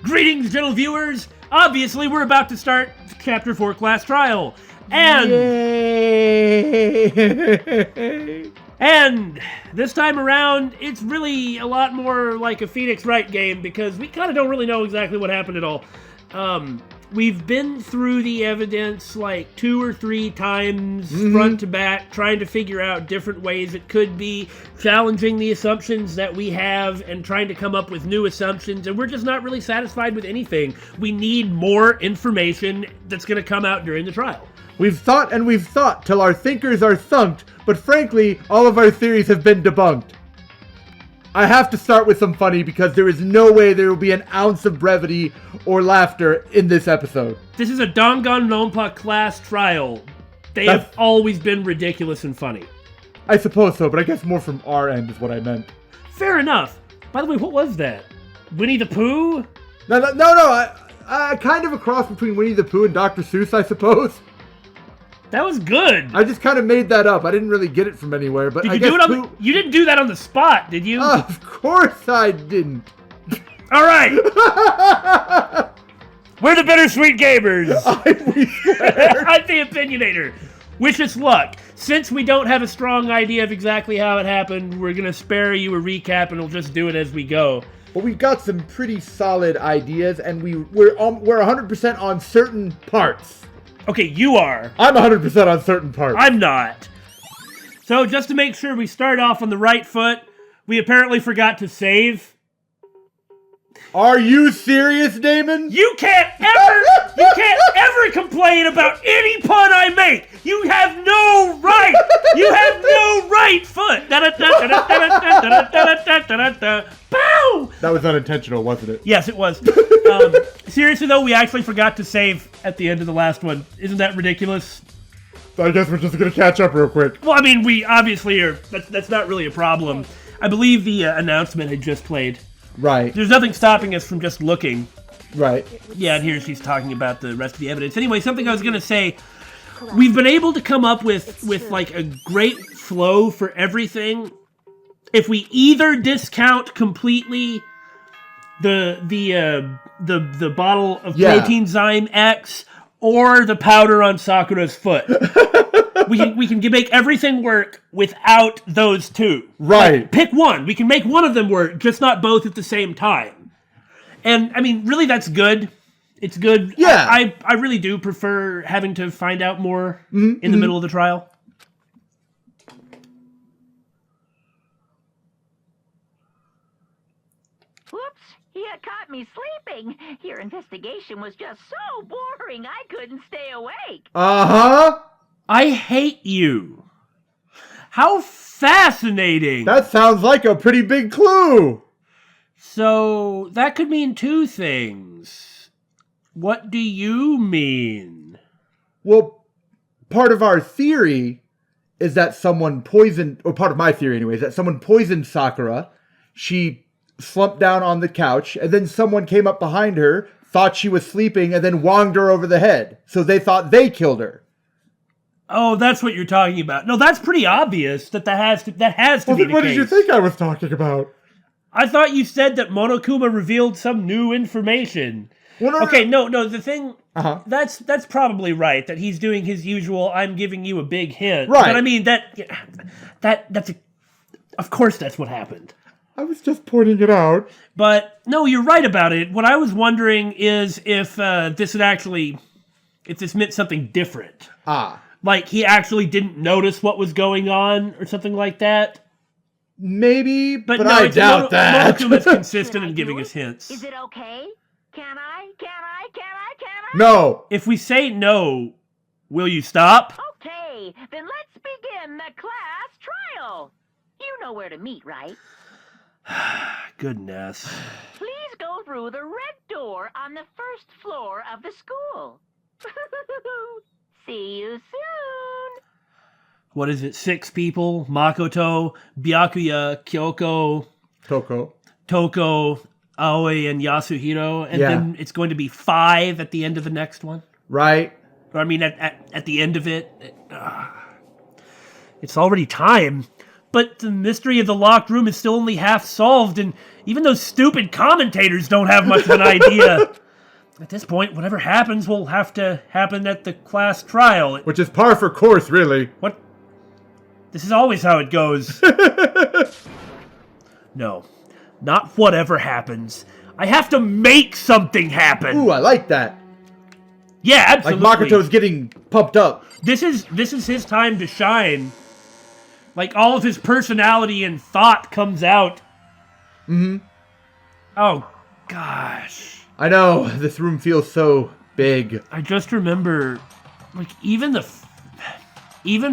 Greetings, gentle viewers. Obviously, we're about to start Chapter 4 Class Trial. And... Yay! And this time around, it's really a lot more like a Phoenix Wright game because we kind of don't really know exactly what happened at all. We've been through the evidence like 2 or 3 times, front to back, trying to figure out different ways it could be, challenging the assumptions that we have, and trying to come up with new assumptions, and we're just not really satisfied with anything. We need more information that's going to come out during the trial. We've thought and we've thought till our thinkers are thunked, but frankly, all of our theories have been debunked. I have to start with some funny because there is no way there will be an ounce of brevity or laughter in this episode. This is a Danganronpa class trial. They have always been ridiculous and funny. I suppose so, but I guess more from our end is what I meant. Fair enough. By the way, what was that? Winnie the Pooh? No. I kind of a cross between Winnie the Pooh and Dr. Seuss, I suppose. That was good. I just kind of made that up. I didn't really get it from anywhere, but you didn't do that on the spot, did you? Of course I didn't. All right. We're the Bittersweet Gamers. I'm the Opinionator. Wish us luck. Since we don't have a strong idea of exactly how it happened, we're going to spare you a recap and we'll just do it as we go. But we've got some pretty solid ideas, and we're 100% on certain parts. Okay, you are. I'm 100% on certain parts. I'm not. So just to make sure we start off on the right foot, we apparently forgot to save. Are you serious, Damon? You can't ever complain about any pun I make. You have no right. You have no right foot. Pow! That was unintentional, wasn't it? Yes, it was. Seriously though, we actually forgot to save at the end of the last one. Isn't that ridiculous? I guess we're just gonna catch up real quick. Well, I mean, we obviously are. That's not really a problem. I believe the announcement had just played. Right. There's nothing stopping us from just looking. Right. Yeah, and here she's talking about the rest of the evidence. Anyway, something I was going to say, we've been able to come up with like a great flow for everything. If we either discount completely the bottle of protein Zyme X or the powder on Sakura's foot. We can make everything work without those two. Right. Like, pick one. We can make one of them work, just not both at the same time. And, I mean, really, that's good. It's good. Yeah. I really do prefer having to find out more in the middle of the trial. Whoops, you caught me sleeping. Your investigation was just so boring, I couldn't stay awake. Uh-huh. I hate you. How fascinating. That sounds like a pretty big clue. So, that could mean 2 things. What do you mean? Well, part of our theory is that someone poisoned, or part of my theory anyway, is that someone poisoned Sakura. She slumped down on the couch, and then someone came up behind her, thought she was sleeping, and then wonged her over the head. So they thought they killed her. Oh, that's what you're talking about. No, that's pretty obvious that has to be the case. What did you think I was talking about? I thought you said that Monokuma revealed some new information. Well, No, the thing, that's probably right, that he's doing his usual, I'm giving you a big hint. Right. But I mean, of course that's what happened. I was just pointing it out. But, no, you're right about it. What I was wondering is if this meant something different. Like, he actually didn't notice what was going on, or something like that. Maybe, but no, I doubt that. Monokuma's consistent in giving us hints. Is it okay? Can I? No. If we say no, will you stop? Okay, then let's begin the class trial. You know where to meet, right? Goodness. Please go through the red door on the first floor of the school. See you soon. What is it? 6 people? Makoto, Byakuya, Kyoko, Touko, Aoi, and Yasuhiro. And then it's going to be 5 at the end of the next one? Right. Or, I mean, at the end of it. It's already time. But the mystery of the locked room is still only half solved, and even those stupid commentators don't have much of an idea. At this point, whatever happens will have to happen at the class trial. Which is par for course, really. What? This is always how it goes. No, not whatever happens. I have to make something happen. Ooh, I like that. Yeah, absolutely. Like Makoto's getting pumped up. This is his time to shine. Like, all of his personality and thought comes out. Mm-hmm. Oh, gosh. I know, this room feels so big. I just remember, like, even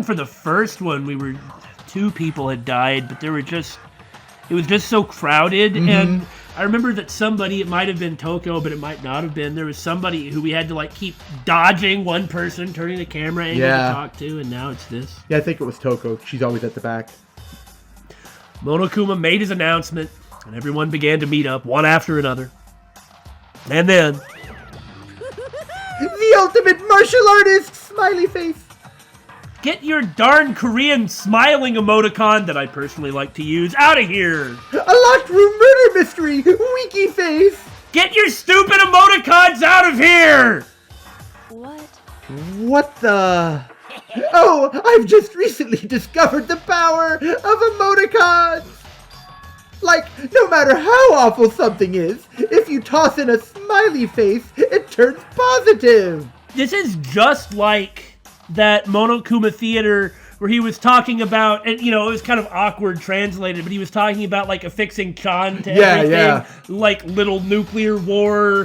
for the first one, 2 people had died, but it was just so crowded, and I remember that somebody, it might have been Touko, but it might not have been, there was somebody who we had to, like, keep dodging one person, turning the camera angle to talk to, and now it's this. Yeah, I think it was Touko. She's always at the back. Monokuma made his announcement, and everyone began to meet up, one after another. And then... The ultimate martial artist! Smiley face! Get your darn Korean smiling emoticon that I personally like to use out of here! A locked room murder mystery! Winky face! Get your stupid emoticons out of here! What the... Oh, I've just recently discovered the power of emoticons! Like, no matter how awful something is, if you toss in a smiley face, it turns positive! This is just like that Monokuma Theater where he was talking about, and it was kind of awkward translated, but he was talking about like affixing Chan to everything. Like little nuclear war,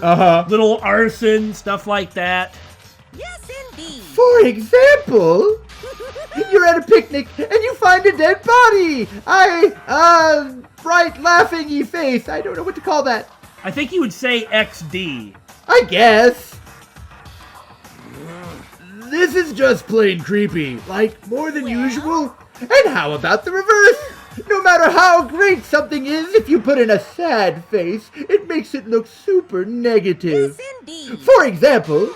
little arson, stuff like that. Yes, indeed. For example, you're at a picnic and you find a dead body! Bright laughing-y face. I don't know what to call that. I think you would say XD. I guess. This is just plain creepy. Like, more than usual. And how about the reverse? No matter how great something is, if you put in a sad face, it makes it look super negative. Yes, indeed. For example,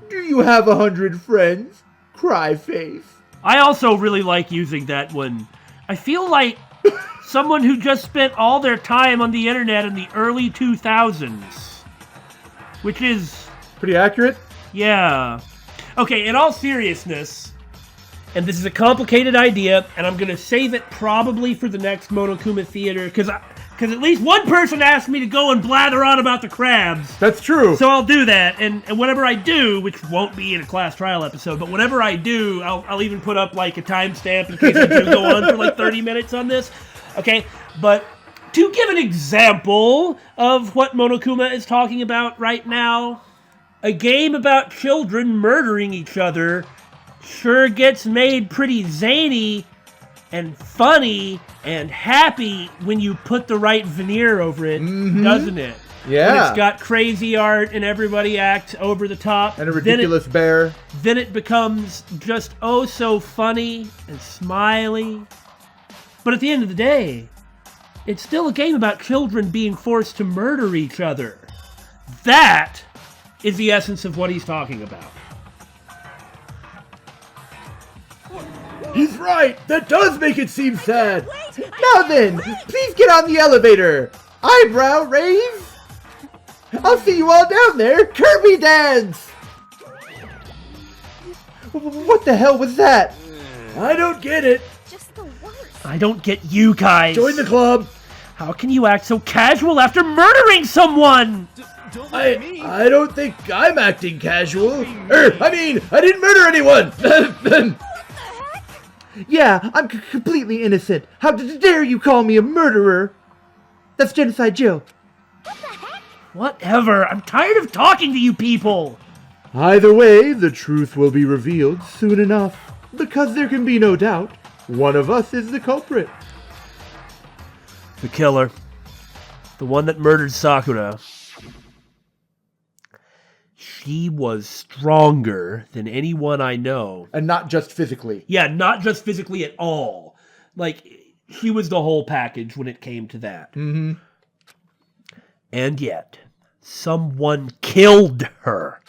do you have 100 friends? Cry face. I also really like using that one. I feel like someone who just spent all their time on the internet in the early 2000s. Which is... pretty accurate? Yeah. Okay, in all seriousness, and this is a complicated idea, and I'm going to save it probably for the next Monokuma Theater, because at least one person asked me to go and blather on about the crabs. That's true. So I'll do that, and whenever I do, which won't be in a class trial episode, but whenever I do, I'll even put up like a timestamp in case I do go on for like 30 minutes on this. Okay, but to give an example of what Monokuma is talking about right now, a game about children murdering each other sure gets made pretty zany and funny and happy when you put the right veneer over it, doesn't it? Yeah. When it's got crazy art and everybody acts over the top. And a ridiculous bear. Then it becomes just oh so funny and smiley. But at the end of the day, it's still a game about children being forced to murder each other. That is the essence of what he's talking about. He's right! That does make it seem sad! Now then, please get on the elevator! Eyebrow raise! I'll see you all down there! Kirby dance! What the hell was that? I don't get it. Just the worst. I don't get you guys. Join the club. How can you act so casual after murdering someone? I don't think I'm acting casual. I didn't murder anyone! Yeah, I'm completely innocent. How dare you call me a murderer? That's Genocide Jill. Whatever. I'm tired of talking to you people. Either way, the truth will be revealed soon enough. Because there can be no doubt, one of us is the culprit. The killer. The one that murdered Sakura. She was stronger than anyone I know. And not just physically. Yeah, not just physically at all. Like, she was the whole package when it came to that. Mm-hmm. And yet, someone killed her.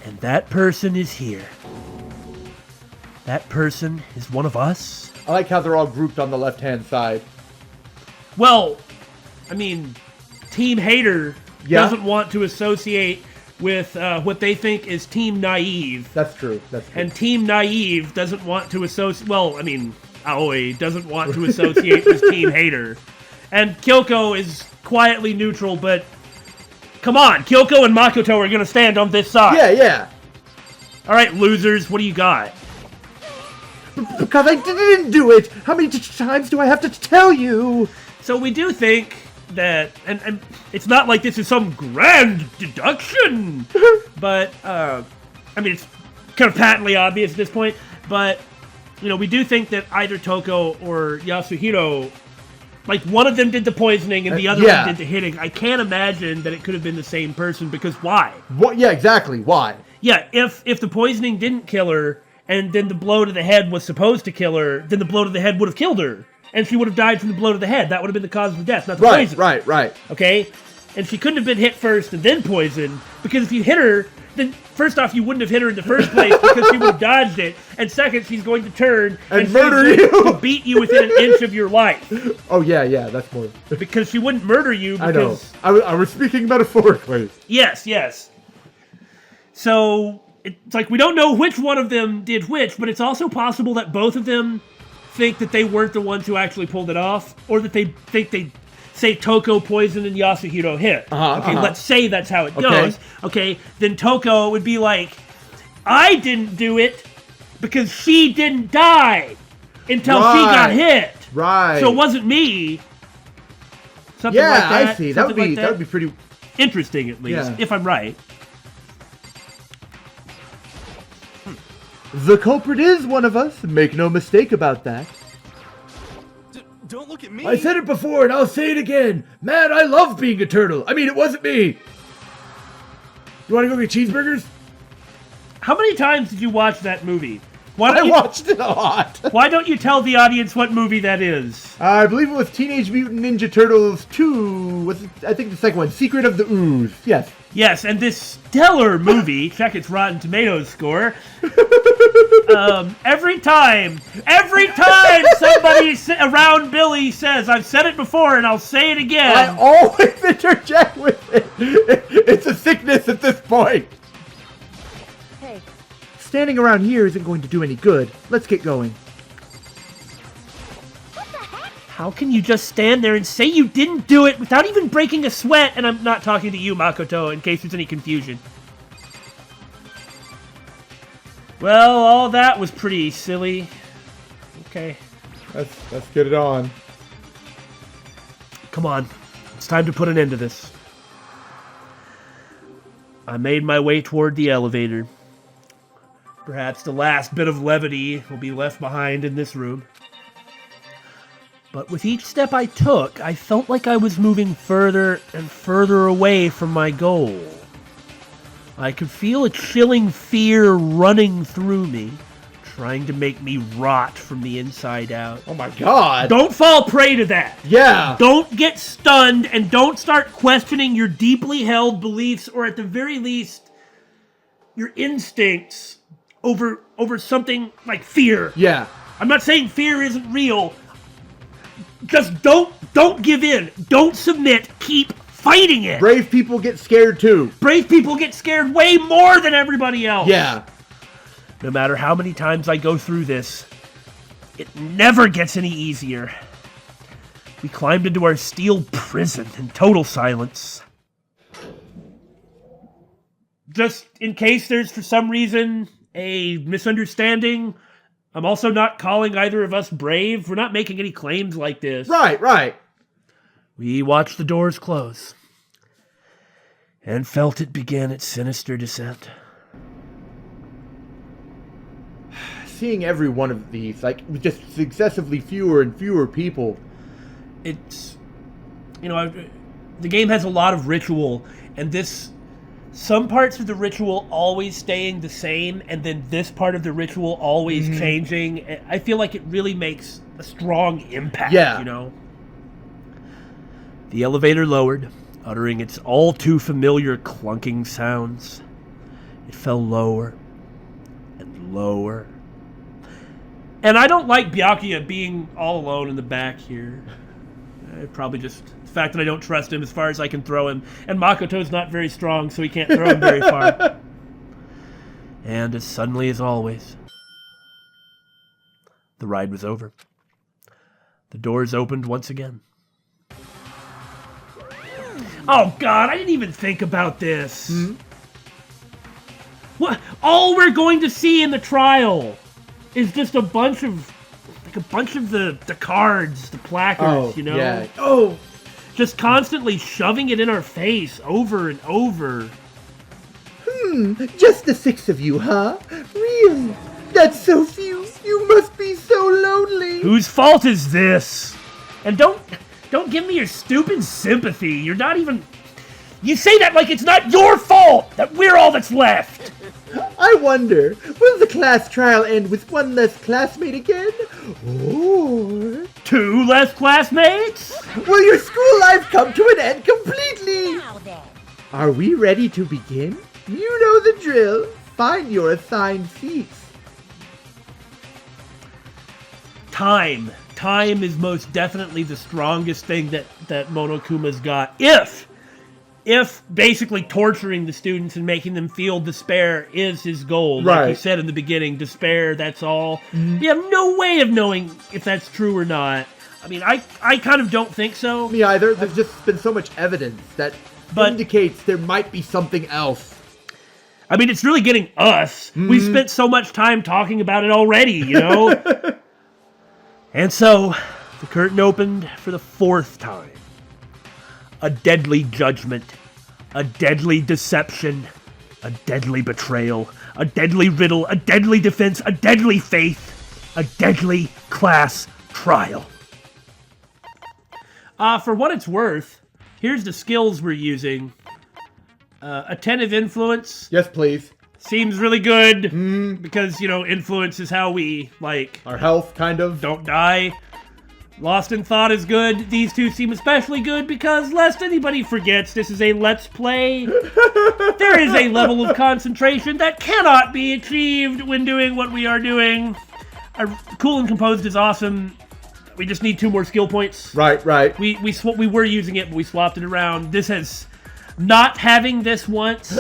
And that person is here. that person is one of us? I like how they're all grouped on the left-hand side. Well, I mean, Team Hater Yeah. doesn't want to associate with what they think is Team Naive. That's true. That's true. And Team Naive doesn't want to associate... Well, I mean, Aoi doesn't want to associate with Team Hater. And Kyoko is quietly neutral, but... Come on, Kyoko and Makoto are going to stand on this side. Yeah, yeah. All right, losers, what do you got? Because I didn't do it. How many times do I have to tell you? So we do think that, and it's not like this is some grand deduction, but, I mean, it's kind of patently obvious at this point, but, you know, we do think that either Touko or Yasuhiro, like, one of them did the poisoning and the other one did the hitting. I can't imagine that it could have been the same person, because why? What? Yeah, exactly. Why? Yeah, if the poisoning didn't kill her, and then the blow to the head was supposed to kill her, then the blow to the head would have killed her. And she would have died from the blow to the head. That would have been the cause of the death, not the poison. Right. Okay? And she couldn't have been hit first and then poisoned, because if you hit her, then first off, you wouldn't have hit her in the first place because she would have dodged it. And second, she's going to turn and murder you. To beat you within an inch of your life. Oh, yeah, that's more. Because she wouldn't murder you because... I know. I was speaking metaphorically. Yes. So, it's like we don't know which one of them did which, but it's also possible that both of them think that they weren't the ones who actually pulled it off, or that they think they say Touko poisoned and Yasuhiro hit. Let's say that's how it goes. Okay, then Touko would be like, I didn't do it because she didn't die until she got hit. Right. So it wasn't me. Something like that. I see. That would be pretty interesting, at least, if I'm right. The culprit is one of us. Make no mistake about that. Don't look at me. I said it before and I'll say it again. Man, I love being a turtle. I mean, it wasn't me. You want to go get cheeseburgers? How many times did you watch that movie? I watched it a lot. Why don't you tell the audience what movie that is? I believe it was Teenage Mutant Ninja Turtles 2. I think the second one, Secret of the Ooze. Yes. Yes, and this stellar movie, check its Rotten Tomatoes score. Every time somebody around Billy says, I've said it before and I'll say it again. I always interject with it. It's a sickness at this point. Hey. Standing around here isn't going to do any good. Let's get going. How can you just stand there and say you didn't do it without even breaking a sweat? And I'm not talking to you, Makoto, in case there's any confusion. Well, all that was pretty silly. Okay. Let's get it on. Come on. It's time to put an end to this. I made my way toward the elevator. Perhaps the last bit of levity will be left behind in this room. But with each step I took, I felt like I was moving further and further away from my goal. I could feel a chilling fear running through me, trying to make me rot from the inside out. Oh my god! Don't fall prey to that! Yeah! Don't get stunned, and don't start questioning your deeply held beliefs, or at the very least, your instincts over something like fear. Yeah. I'm not saying fear isn't real. Just don't give in. Don't submit. Keep fighting it. Brave people get scared too. Brave people get scared way more than everybody else. Yeah. No matter how many times I go through this, it never gets any easier. We climbed into our steel prison in total silence. Just in case there's for some reason a misunderstanding, I'm also not calling either of us brave. We're not making any claims like this. Right. We watched the doors close and felt it begin its sinister descent. Seeing every one of these, like, with just successively fewer and fewer people. It's, the game has a lot of ritual, and some parts of the ritual always staying the same, and then this part of the ritual always changing. I feel like it really makes a strong impact, The elevator lowered, uttering its all too familiar clunking sounds. It fell lower and lower, And I don't like Byakuya being all alone in the back here. Probably just the fact that I don't trust him as far as I can throw him. And Makoto's not very strong, so he can't throw him very far. And as suddenly as always, the ride was over. The doors opened once again. Oh, God, I didn't even think about this. What? All we're going to see in the trial is just a bunch of the cards, the placards, you know? Yeah. Oh! Just constantly shoving it in our face over and over. Just the 6 of you, huh? Really? That's so few. You must be so lonely. Whose fault is this? And don't give me your stupid sympathy. You're not even... You say that like it's not your fault that we're all that's left. I wonder, will the class trial end with one less classmate again? Or 2 less classmates? will your school life come to an end completely? Now then. Are we ready to begin? You know the drill. Find your assigned seats. Time. Time is most definitely the strongest thing that Monokuma's got. If basically torturing the students and making them feel despair is his goal, like you said in the beginning, despair, that's all. We have no way of knowing if that's true or not. I mean, I kind of don't think so. Me either. There's just been so much evidence that indicates there might be something else. I mean, it's really getting us. We've spent so much time talking about it already, you know? And so, the curtain opened for the 4th time. A deadly judgment, a deadly deception, a deadly betrayal, a deadly riddle, a deadly defense, a deadly faith, a deadly class trial. For what it's worth, here's the skills we're using. Attentive influence. Yes, please. Seems really good, because, you know, influence is how we, like... Our health, kind of. Don't die. Lost in Thought is good. These two seem especially good because, lest anybody forgets, this is a Let's Play. There is a level of concentration that cannot be achieved when doing what we are doing. Cool and Composed is awesome. We just need 2 more skill points. Right. We were using it, but we swapped it around. This has... Not having this once,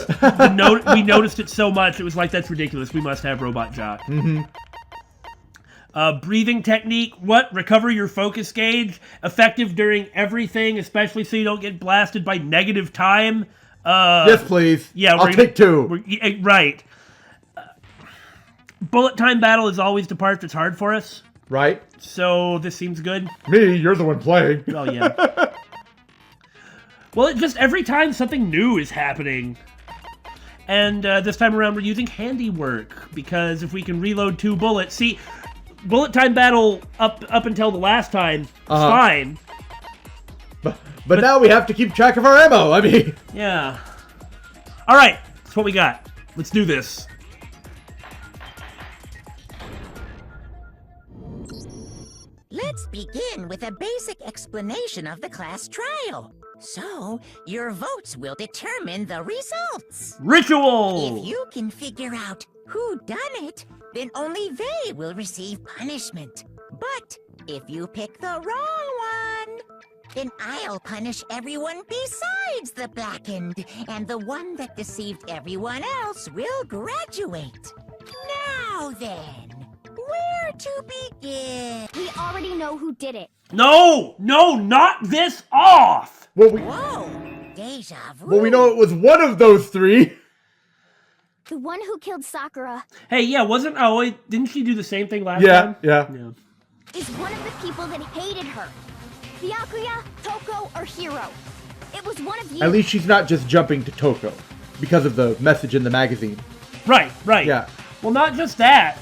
we noticed it so much, it was like, that's ridiculous. We must have Robot Jock. Breathing technique, recover your focus gauge, effective during everything, especially so you don't get blasted by negative time. Yes, please. Yeah, I'll take 2. Right. Bullet time battle is always the part that's hard for us. Right. So this seems good. Me, you're the one playing. Oh, yeah. Well, just every time something new is happening. And this time around we're using handiwork, because if we can reload 2 bullets... See, bullet time battle up until the last time is fine. But now we have to keep track of our ammo, I mean... Yeah. Alright, that's what we got. Let's do this. Let's begin with a basic explanation of the class trial. So, your votes will determine the results. Ritual! If you can figure out who done it, then only they will receive punishment. But if you pick the wrong one, then I'll punish everyone besides the blackened, and the one that deceived everyone else will graduate. Now then, where to begin? We already know who did it. No, knock this off! Whoa, deja vu. Well, we know it was one of those 3. The one who killed Sakura Hey, yeah, wasn't Aoi... Didn't she do the same thing last time? Yeah. is one of the people that hated her. Byakuya, Touko, or Hiro. It was one of you. At least she's not just jumping to Touko because of the message in the magazine. Right. Yeah. Well, not just that.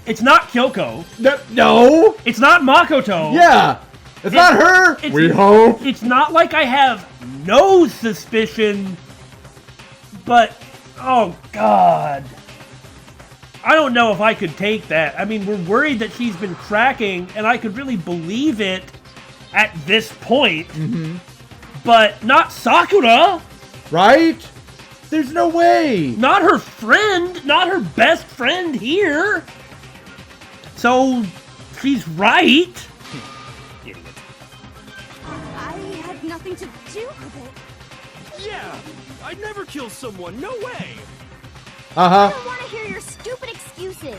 It's not Kyoko. No! It's not Makoto. Yeah! It's not her! We hope! It's not like I have no suspicion, but, oh God. I don't know if I could take that. I mean, we're worried that she's been cracking, and I could really believe it at this point, but not Sakura! Right? There's no way! Not her friend, not her best friend here. So, she's right. Idiot. I had nothing to do with it. Yeah, I'd never kill someone. No way. I don't want to hear your stupid excuses.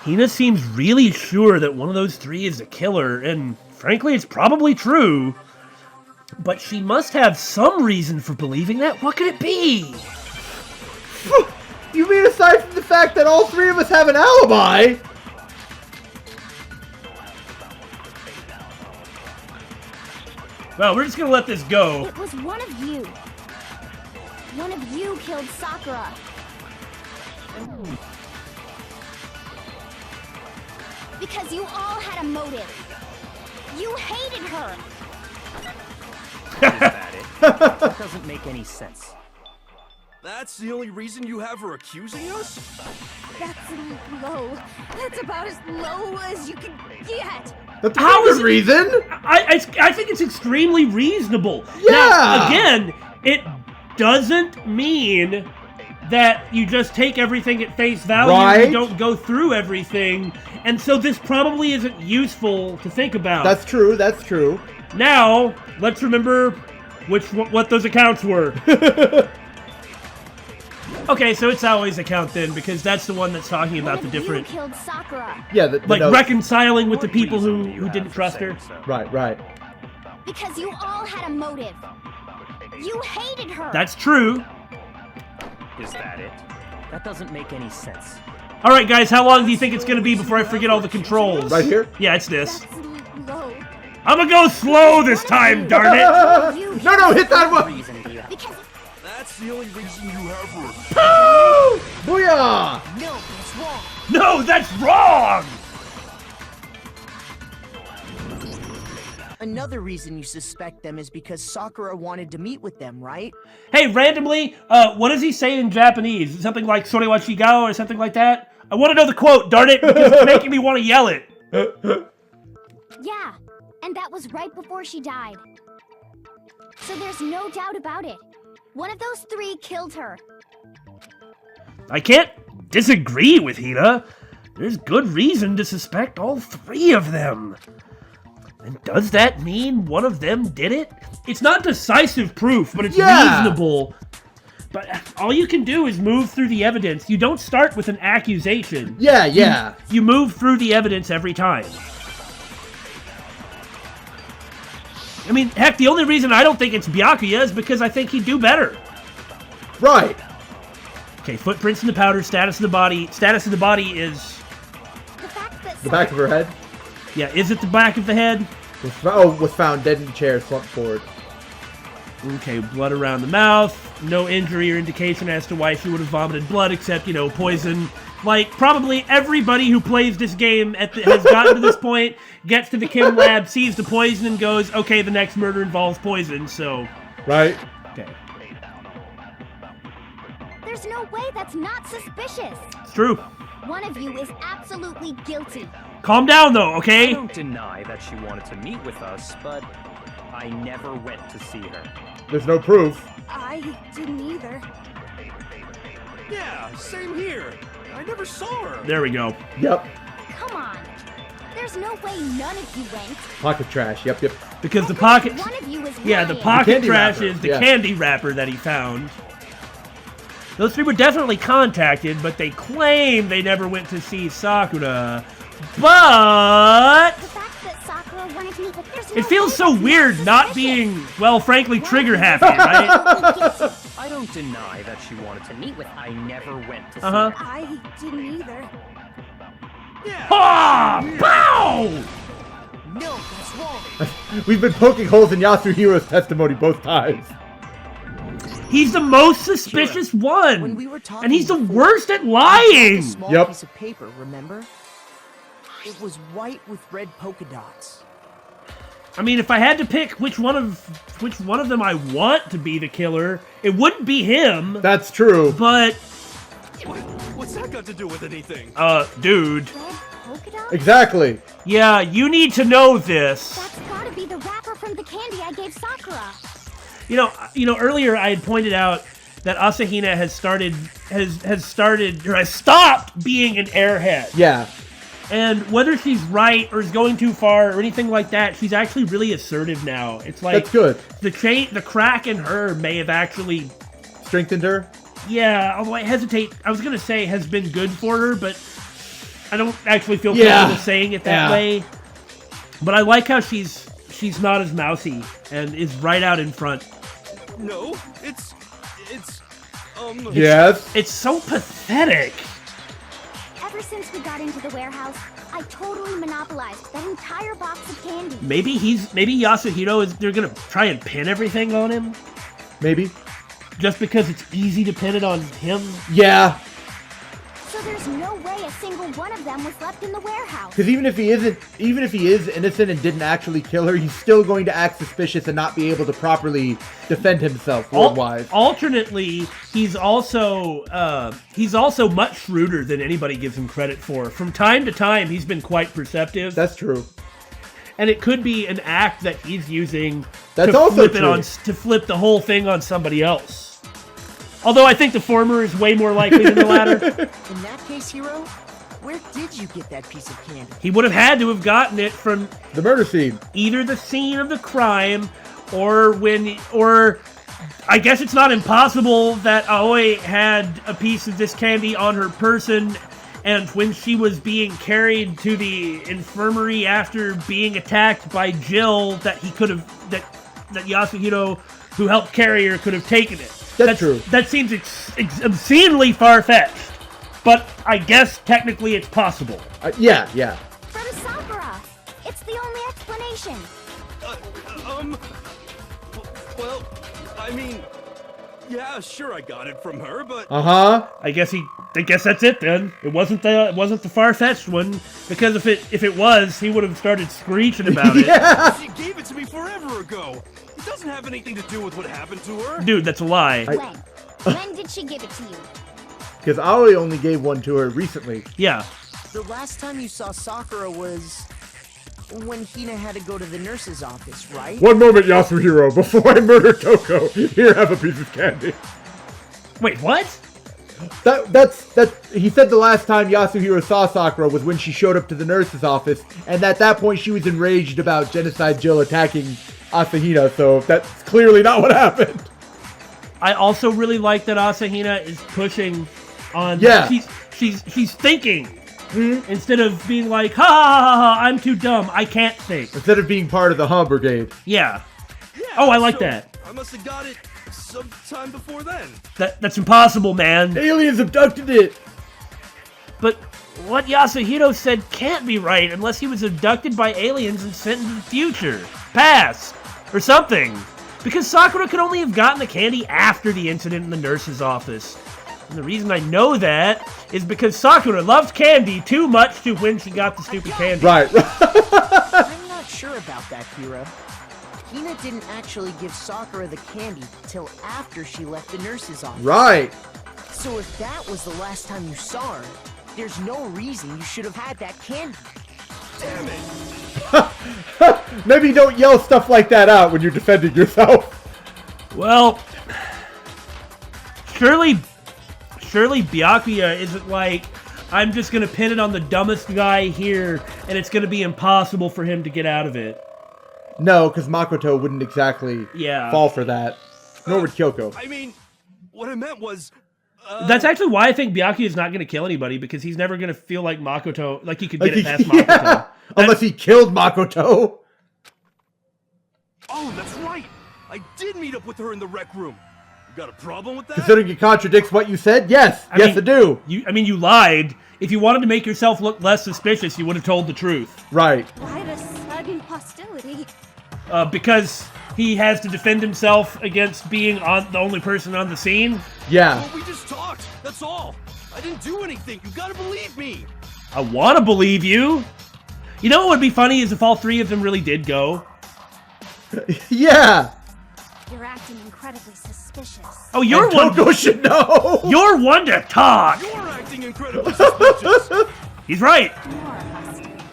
Hina seems really sure that one of those three is the killer, and frankly, it's probably true. But she must have some reason for believing that. What could it be? You mean aside from the fact that all three of us have an alibi? Well, we're just gonna let this go. It was one of you. One of you killed Sakura. Because you all had a motive. You hated her. Is that it? That doesn't make any sense. That's the only reason you have her accusing us? That's low. That's about as low as you can get. That's How a is good it- reason. I think it's extremely reasonable. Yeah! Now, again, it doesn't mean that you just take everything at face value Right. and don't go through everything. And so this probably isn't useful to think about. That's true. That's true. Now, let's remember what those accounts were. Okay, so it's Aoi's account then, because that's the one that's talking about the different, You killed Sakura. Yeah, the like, notes. reconciling with the What people reason do you who have didn't for trust her. saying so? Right, right. Because you all had a motive. You hated her. That's true. Is that it? That doesn't make any sense. All right, guys, how long do you think it's going to be before I forget all the controls? Right here? Yeah, it's this. That's low. I'm going to go slow this time, darn it. You No, hit that one! Reason do you have? Because That's the only reason you have her. Booyah! No, it's wrong. No, that's wrong. Another reason you suspect them is because Sakura wanted to meet with them, right? Hey, randomly, what does he say in Japanese? Something like "Sorewa shigao" or something like that? I want to know the quote, darn it, because it's making me want to yell it. yeah, and that was right before she died. So there's no doubt about it. One of those three killed her. I can't disagree with Hina. There's good reason to suspect all three of them. And does that mean one of them did it? It's not decisive proof, but it's reasonable. But all you can do is move through the evidence. You don't start with an accusation. Yeah, yeah. You move through the evidence every time. I mean, heck, the only reason I don't think it's Byakuya is because I think he'd do better. Right. Okay, footprints in the powder, status of the body. Status of the body is... The fact that The back of her head Yeah, is it the back of the head? was found dead in the chair, slumped forward. Okay, blood around the mouth. No injury or indication as to why she would have vomited blood, except, you know, poison. Like, probably everybody who plays this game has gotten to this point, gets to the chem lab, sees the poison, and goes, okay, the next murder involves poison, so... Right? Okay. there's no way that's not suspicious. It's true. One of you is absolutely guilty. Calm down, though, I okay? don't deny that she wanted to meet with us, but I never went to see her. There's no proof. I didn't either. Yeah, same here. I never saw her. There we go. Yep. Come on. There's no way none of you went. Pocket trash. Yep, yep. Because the pocket... One of you is Yeah, the lying. pocket candy trash wrapper, is the yeah. candy wrapper that he found. Those three were definitely contacted, but they claim they never went to see Sakura. But... The fact that Sakura wanted to meet with there's no It feels way so that's weird not suspicious. being, well, frankly, trigger happy, right? I don't deny that she wanted to meet with. I never went to see Uh-huh. her. I didn't either. Yeah. Ah! Pow! No, that's wrong. We've been poking holes in Yasuhiro's testimony both times. He's the most suspicious When one. we were talking And he's the before, worst at a lying. small Yep. piece of paper, remember? It was white with red polka dots. I mean, if I had to pick which one of them I want to be the killer, it wouldn't be him. That's true. But, What's that got to do with anything? dude. Red polka dot? Exactly. Yeah, you need to know this. That's gotta be the wrapper from the candy I gave Sakura. You know, earlier I had pointed out that Asahina has stopped being an airhead. Yeah. And whether she's right or is going too far or anything like that, she's actually really assertive now. It's like That's good. The crack in her may have actually Strengthened her? Yeah, although I hesitate. I was going to say has been good for her, but I don't actually feel comfortable saying it that way. But I like how she's not as mousy and is right out in front. No, Yes. It's so pathetic. Ever since we got into the warehouse, I totally monopolized that entire box of candy. Maybe Yasuhiro they're going to try and pin everything on him. Maybe. Just because it's easy to pin it on him? Yeah. So there's no way a single one of them was left in the warehouse. Because even if he is innocent and didn't actually kill her, he's still going to act suspicious and not be able to properly defend himself worldwide. Alternately, he's also much shrewder than anybody gives him credit for. From time to time, he's been quite perceptive. That's true. And it could be an act that he's using That's to also flip true. to flip the whole thing on somebody else. Although I think the former is way more likely than the latter. In that case, Hero, where did you get that piece of candy? He would have had to have gotten it from The murder scene. either the scene of the crime or I guess it's not impossible that Aoi had a piece of this candy on her person, and when she was being carried to the infirmary after being attacked by Jill, that Yasuhiro, who helped carry her, could have taken it. That's true. That seems obscenely far-fetched, but I guess technically it's possible. Yeah. From Sakura. It's the only explanation. Well, I mean, yeah, sure, I got it from her, but I guess that's it then. It wasn't the far-fetched one, because if it was, he would have started screeching about it. Yeah. she gave it to me forever ago. It doesn't have anything to do with what happened to her. Dude, that's a lie. When did she give it to you? Because Aoi only gave one to her recently. Yeah. The last time you saw Sakura was when Hina had to go to the nurse's office, right? One moment, Yasuhiro, before I murder Touko. Here, have a piece of candy. Wait, what? That's he said the last time Yasuhiro saw Sakura was when she showed up to the nurse's office, and at that point she was enraged about Genocide Jill attacking Asahina, so that's clearly not what happened. I also really like that Asahina is pushing on. Yeah. She's thinking instead of being like, ha ha ha ha, I'm too dumb, I can't think. Instead of being part of the Huh Brigade. Yeah. Yeah, Oh, I like so that. I must have got it sometime before then. That's impossible, man. Aliens abducted it. But what Yasuhiro said can't be right unless he was abducted by aliens and sent into the future, past, or something. Because Sakura could only have gotten the candy after the incident in the nurse's office. And the reason I know that is because Sakura loved candy too much to when she got the stupid candy. Right. I'm not sure about that, Kira. Hina didn't actually give Sakura the candy till after she left the nurse's office. Right. So if that was the last time you saw her, there's no reason you should have had that candy. Damn it. Maybe don't yell stuff like that out when you're defending yourself. Well, surely Byakuya isn't like, I'm just going to pin it on the dumbest guy here, and it's going to be impossible for him to get out of it. No, because Makoto wouldn't exactly fall for that. Nor would Kyoko. I mean, what I meant was... That's actually why I think Byakuya is not going to kill anybody, because he's never going to feel like Makoto, like he could get it past Makoto. Yeah. Unless he killed Makoto. Oh, that's right. I did meet up with her in the rec room. You got a problem with that? Considering it contradicts what you said, yes. I I do. You lied. If you wanted to make yourself look less suspicious, you would have told the truth. Right. Why the sudden hostility? Because he has to defend himself against being the only person on the scene. Yeah. Well, we just talked. That's all. I didn't do anything. You gotta believe me. I want to believe you. You know what would be funny is if all three of them really did go. Yeah. You're acting incredibly suspicious. Oh, you're And one. Touko should know. You're one to talk. You're acting incredibly suspicious. He's right. More hostility.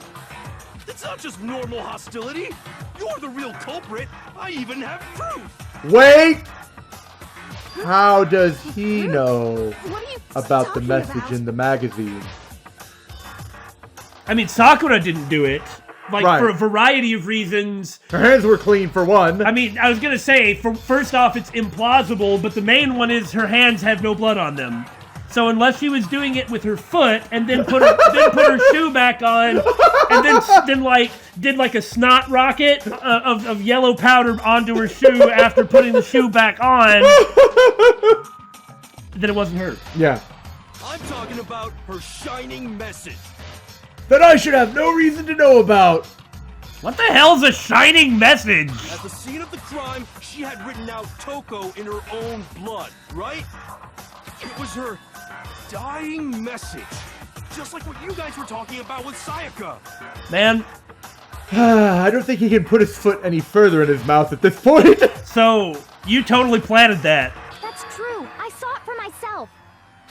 It's not just normal hostility. You're the real culprit. I even have proof. Wait. How does he know What are you about the talking message about? in the magazine? I mean, Sakura didn't do it. Like, Right. for a variety of reasons. Her hands were clean for one. I mean, I was gonna say, first off, it's implausible, but the main one is her hands have no blood on them. So unless she was doing it with her foot and then put her shoe back on, and then like did like a snot rocket of yellow powder onto her shoe after putting the shoe back on, then it wasn't her. Yeah. I'm talking about her shining message. That I should have no reason to know about. What the hell's a shining message? At the scene of the crime, she had written out Touko in her own blood, right? It was her dying message. Just like what you guys were talking about with Sayaka. Man, I don't think he can put his foot any further in his mouth at this point. so you totally planted that. That's true. I saw it for myself.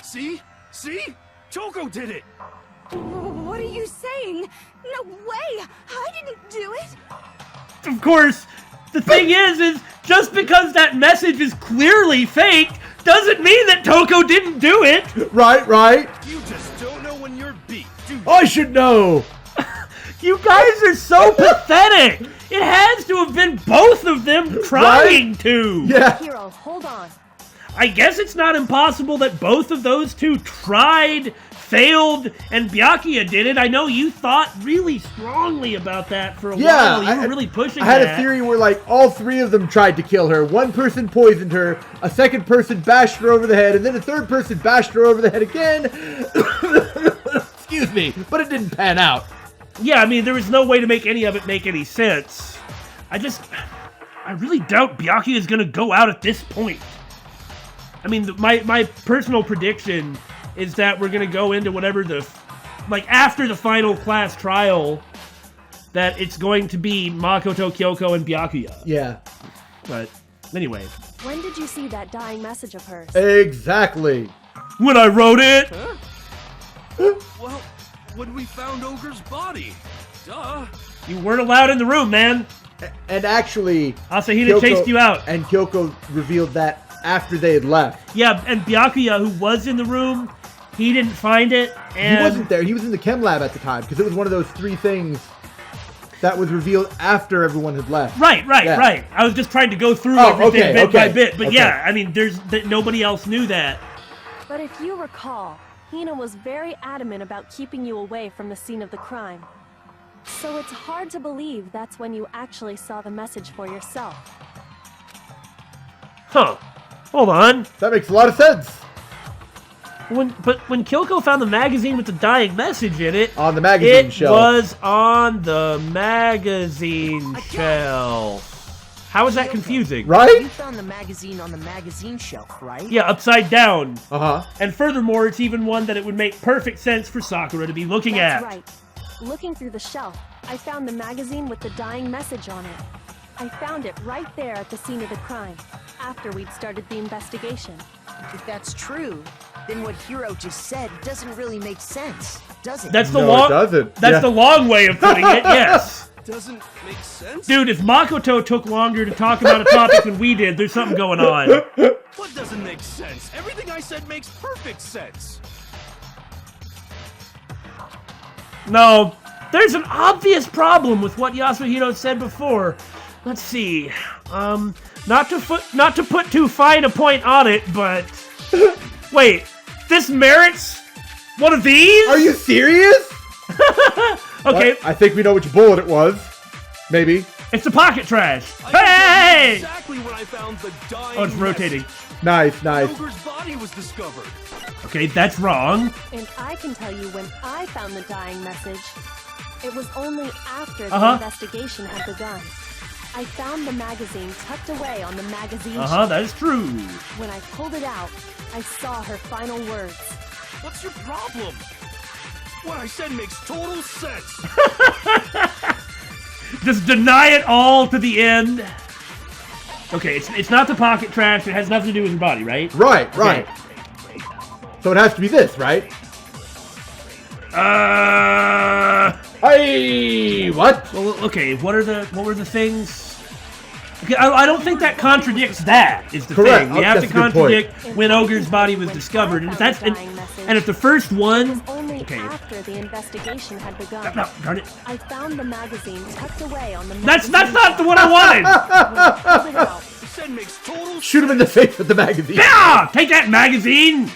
See? See? Touko did it! What are you saying? No way! I didn't do it! Of course, the thing is just because that message is clearly fake doesn't mean that Touko didn't do it. Right. You just don't know when you're beat, do you? I should know. You guys are so pathetic. It has to have been both of them trying to. Yeah. Hero, hold on. I guess it's not impossible that both of those two tried, failed, and Byakuya did it. I know you thought really strongly about that for a while. You were really pushing I had that. a theory where like all three of them tried to kill her. One person poisoned her, a second person bashed her over the head, and then a third person bashed her over the head again. Excuse me, but it didn't pan out. Yeah, I mean, there was no way to make any of it make any sense. I really doubt Byakuya is going to go out at this point. I mean, my personal prediction is that we're going to go into whatever after the final class trial, that it's going to be Makoto, Kyoko, and Byakuya. Yeah. But anyway. When did you see that dying message of hers? Exactly. When I wrote it! Well, when we found Ogre's body. Duh. You weren't allowed in the room, man. And actually, Asahina chased you out. And Kyoko revealed that after they had left. Yeah, and Byakuya, who was in the room, he didn't find it. And He wasn't there. He was in the chem lab at the time because it was one of those three things that was revealed after everyone had left. Right. Yeah. I was just trying to go through everything bit by bit. But okay. yeah, I mean, nobody else knew that. But if you recall, Hina was very adamant about keeping you away from the scene of the crime. So it's hard to believe that's when you actually saw the message for yourself. Huh. Hold on. That makes a lot of sense. When Kyoko found the magazine with the dying message in it, On the magazine shelf. it was on the magazine shelf. How is that confusing? Right? You found the magazine on the magazine shelf, right? Yeah, upside down. Uh-huh. And furthermore, it's even one that it would make perfect sense for Sakura to be looking That's at. right. Looking through the shelf, I found the magazine with the dying message on it. I found it right there at the scene of the crime, after we'd started the investigation. If that's true, then what Hiro just said doesn't really make sense, does it? That's the No, it doesn't. That's Yeah. the long way of putting it. Yes, Doesn't make sense? dude. If Makoto took longer to talk about a topic than we did, there's something going on. What doesn't make sense? Everything I said makes perfect sense. No, there's an obvious problem with what Yasuhiro said before. Let's see. Not to put too fine a point on it, but wait, this merits one of these? Are you serious? Okay, I think we know which bullet it was. Maybe. it's the pocket trash. I can tell you Hey! exactly when I found the dying Oh, it's rotating. Nice. Ogre's body was discovered. Okay, that's wrong. And I can tell you when I found the dying message. It was only after the Uh-huh. investigation had begun. I found the magazine tucked away on the magazine Uh-huh, shelf. that is true. When I pulled it out, I saw her final words. What's your problem? What I said makes total sense. Just deny it all to the end. Okay, it's not the pocket trash. It has nothing to do with your body, right? Right. Okay. So it has to be this, right? Uh. Hey, what? Well, okay. What were the things? I don't think that contradicts that, is the Correct. thing. You have to That's a good point. contradict when Ogre's body was discovered. And if the first one... Only Okay. after the investigation had begun. No, darn it. I found the magazine tucked away on the That's magazine not the one I wanted! shelf. Pulled it out. That makes total Shoot him in the face with the magazine. Ah! Take that magazine!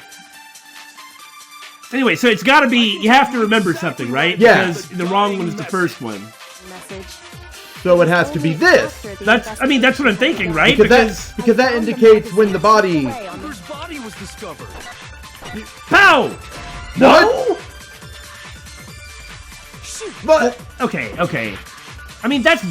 Anyway, so it's gotta be... You have to remember something, right? Yeah. Because the wrong one is the first one. Message. So it has to be this. I mean, that's what I'm thinking, right? Because that indicates when the body. Ogre's body was discovered. Pow! What? But Okay. I mean, that's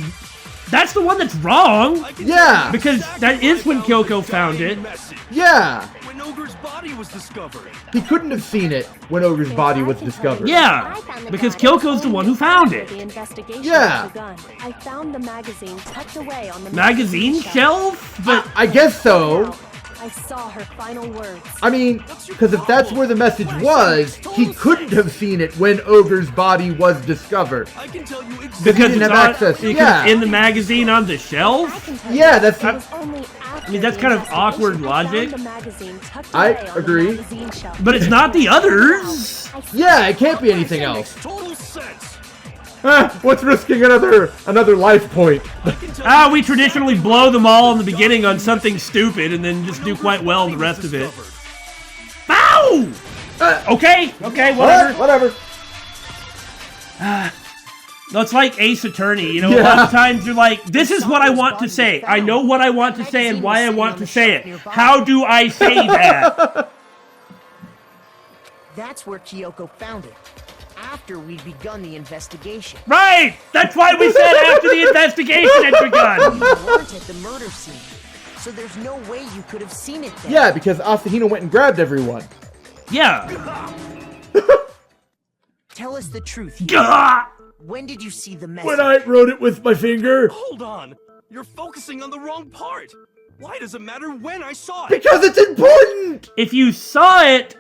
the one that's wrong. I can Yeah. tell you Because exactly that is when when I found Kyoko the found dying it. message. yeah, When Ogre's body was discovered. he couldn't have seen it when Ogre's body was discovered. Yeah, because Kyoko's the one who found it. The investigation Yeah. had begun. I found the magazine tucked away on the Magazine shelf? But I guess so. I saw her final words. I mean, because if that's where the message was, he couldn't have seen it when Ogre's body was discovered. I can tell you exactly. because didn't it's have access. because Yeah. it's in the magazine on the shelf? Yeah, that's. It was only after mean, that's the kind of investigation awkward I found logic. the magazine tucked I away on the agree. magazine shelf. But it's not the others. Yeah, it can't be anything That else. makes total sense. What's risking another life point? I can tell you We traditionally blow them all in the beginning on something stupid and then just do quite well the rest of it. Ow! Okay, whatever. Whatever. No, it's like Ace Attorney, you know, a lot of times you're like, this is what I want to say. I know what I want to say and why I want to say it. How do I say that? That's where Kyoko found it. After we'd begun the investigation. Right! That's why we said after the investigation had begun. You weren't at the murder scene, so there's no way you could have seen it then. Yeah, because Asahino went and grabbed everyone. Yeah. Tell us the truth. Here. Gah! When did you see the message? When I wrote it with my finger. Hold on. You're focusing on the wrong part. Why does it matter when I saw it? Because it's important! If you saw it,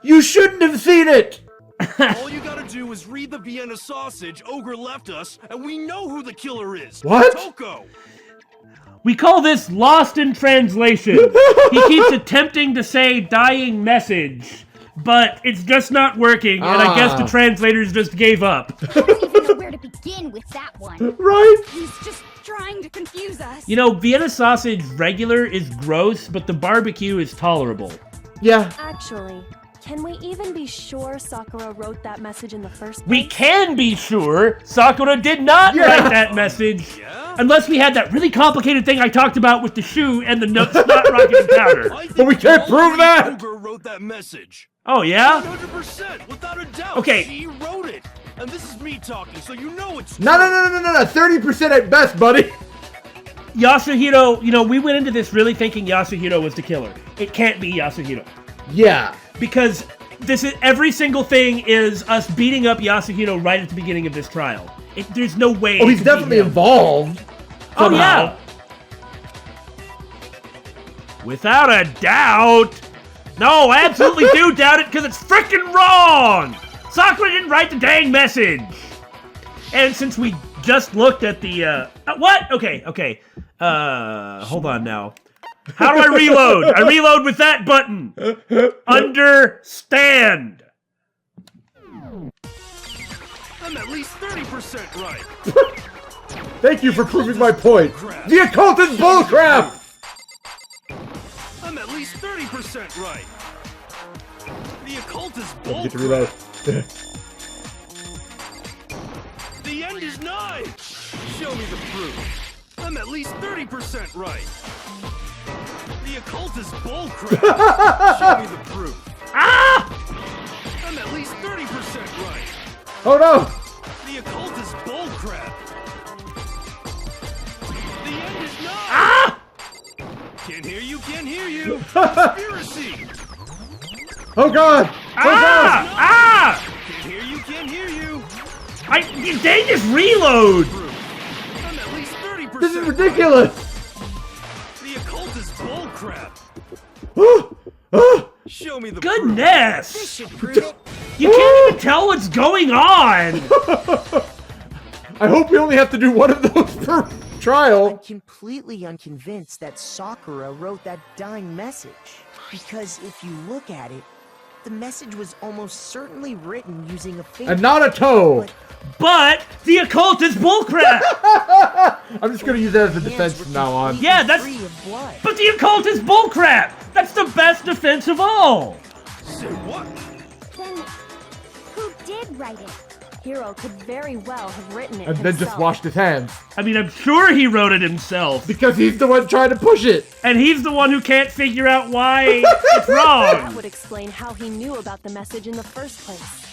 You shouldn't have seen it! All you gotta do is read the Vienna sausage Ogre left us, and we know who the killer is. What? Touko. we call this lost in translation. He keeps attempting to say dying message, but it's just not working, and I guess the translators just gave up. I don't even know where to begin with that one. Right? He's just trying to confuse us. You know, Vienna sausage regular is gross, but the barbecue is tolerable. Yeah. Actually, can we even be sure Sakura wrote that message in the first place? We can be sure Sakura did not write that message, unless we had that really complicated thing I talked about with the shoe and the snot rocket and powder. I think But we can't all prove three that. Ogre wrote that message. Oh, yeah? 100%, without a doubt. Okay. She wrote it. And this is me talking, so you know it's No. true. 30% at best, buddy. Yasuhiro, you know, we went into this really thinking Yasuhiro was the killer. It can't be Yasuhiro. Yeah. Because this is every single thing is us beating up Yasuhiro right at the beginning of this trial. There's no way. Oh, it he's could be definitely him. involved. Oh, somehow. yeah. Without a doubt. No, I absolutely do doubt it because it's freaking wrong. Sakura didn't write the dang message. And since we just looked at the, what? Okay. Hold on now. How do I reload? I reload with that button. Understand. I'm at least 30% right. Thank you for proving my point. The occult is bullcrap! I'm at least 30% right. The occult is Get to bullcrap. reload. The end is nigh. Show me the proof. I'm at least 30% right. The occult is bullcrap. Show me the proof. Ah! I'm at least 30% right. Oh no! The occult is bullcrap. The end is nigh. Ah! Can't hear you, can't hear you. Conspiracy. Oh god! Oh god! Ah! Can't hear you, can't hear you. They just reload. Proof. I'm at least 30% This is right. ridiculous! The occult is bullcrap. Show me the proof. Goodness! Should prove it. You can't even tell what's going on. I hope we only have to do one of those per trial. I'm completely unconvinced that Sakura wrote that dying message. Because if you look at it, the message was almost certainly written using a finger. And not a toe. But the occult is bullcrap! I'm just going to use that as a defense from now on. Yeah, that's... Free of blood. But the occult is bullcrap! That's the best defense of all! Say what? Then, who did write it? Hiro could very well have written it And himself. then just washed his hands. I mean, I'm sure he wrote it himself. Because he's the one trying to push it. And he's the one who can't figure out why it's That wrong. would explain how he knew about the message in the first place.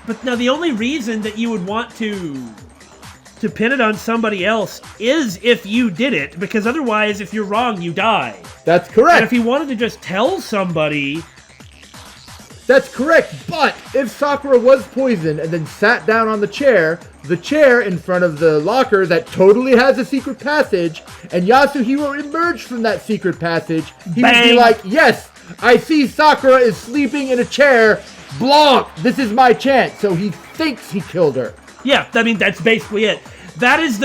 But now the only reason that you would want to pin it on somebody else is if you did it, because otherwise, if you're wrong, you die. That's And correct. if he wanted to just tell somebody, That's correct. But if Sakura was poisoned and then sat down on the chair in front of the locker that totally has a secret passage, and Yasuhiro emerged from that secret passage, he would be Bang. like, yes, I see Sakura is sleeping in a chair. Blanc, this is my chance. So he thinks he killed her. yeah, I mean, that's basically it. That is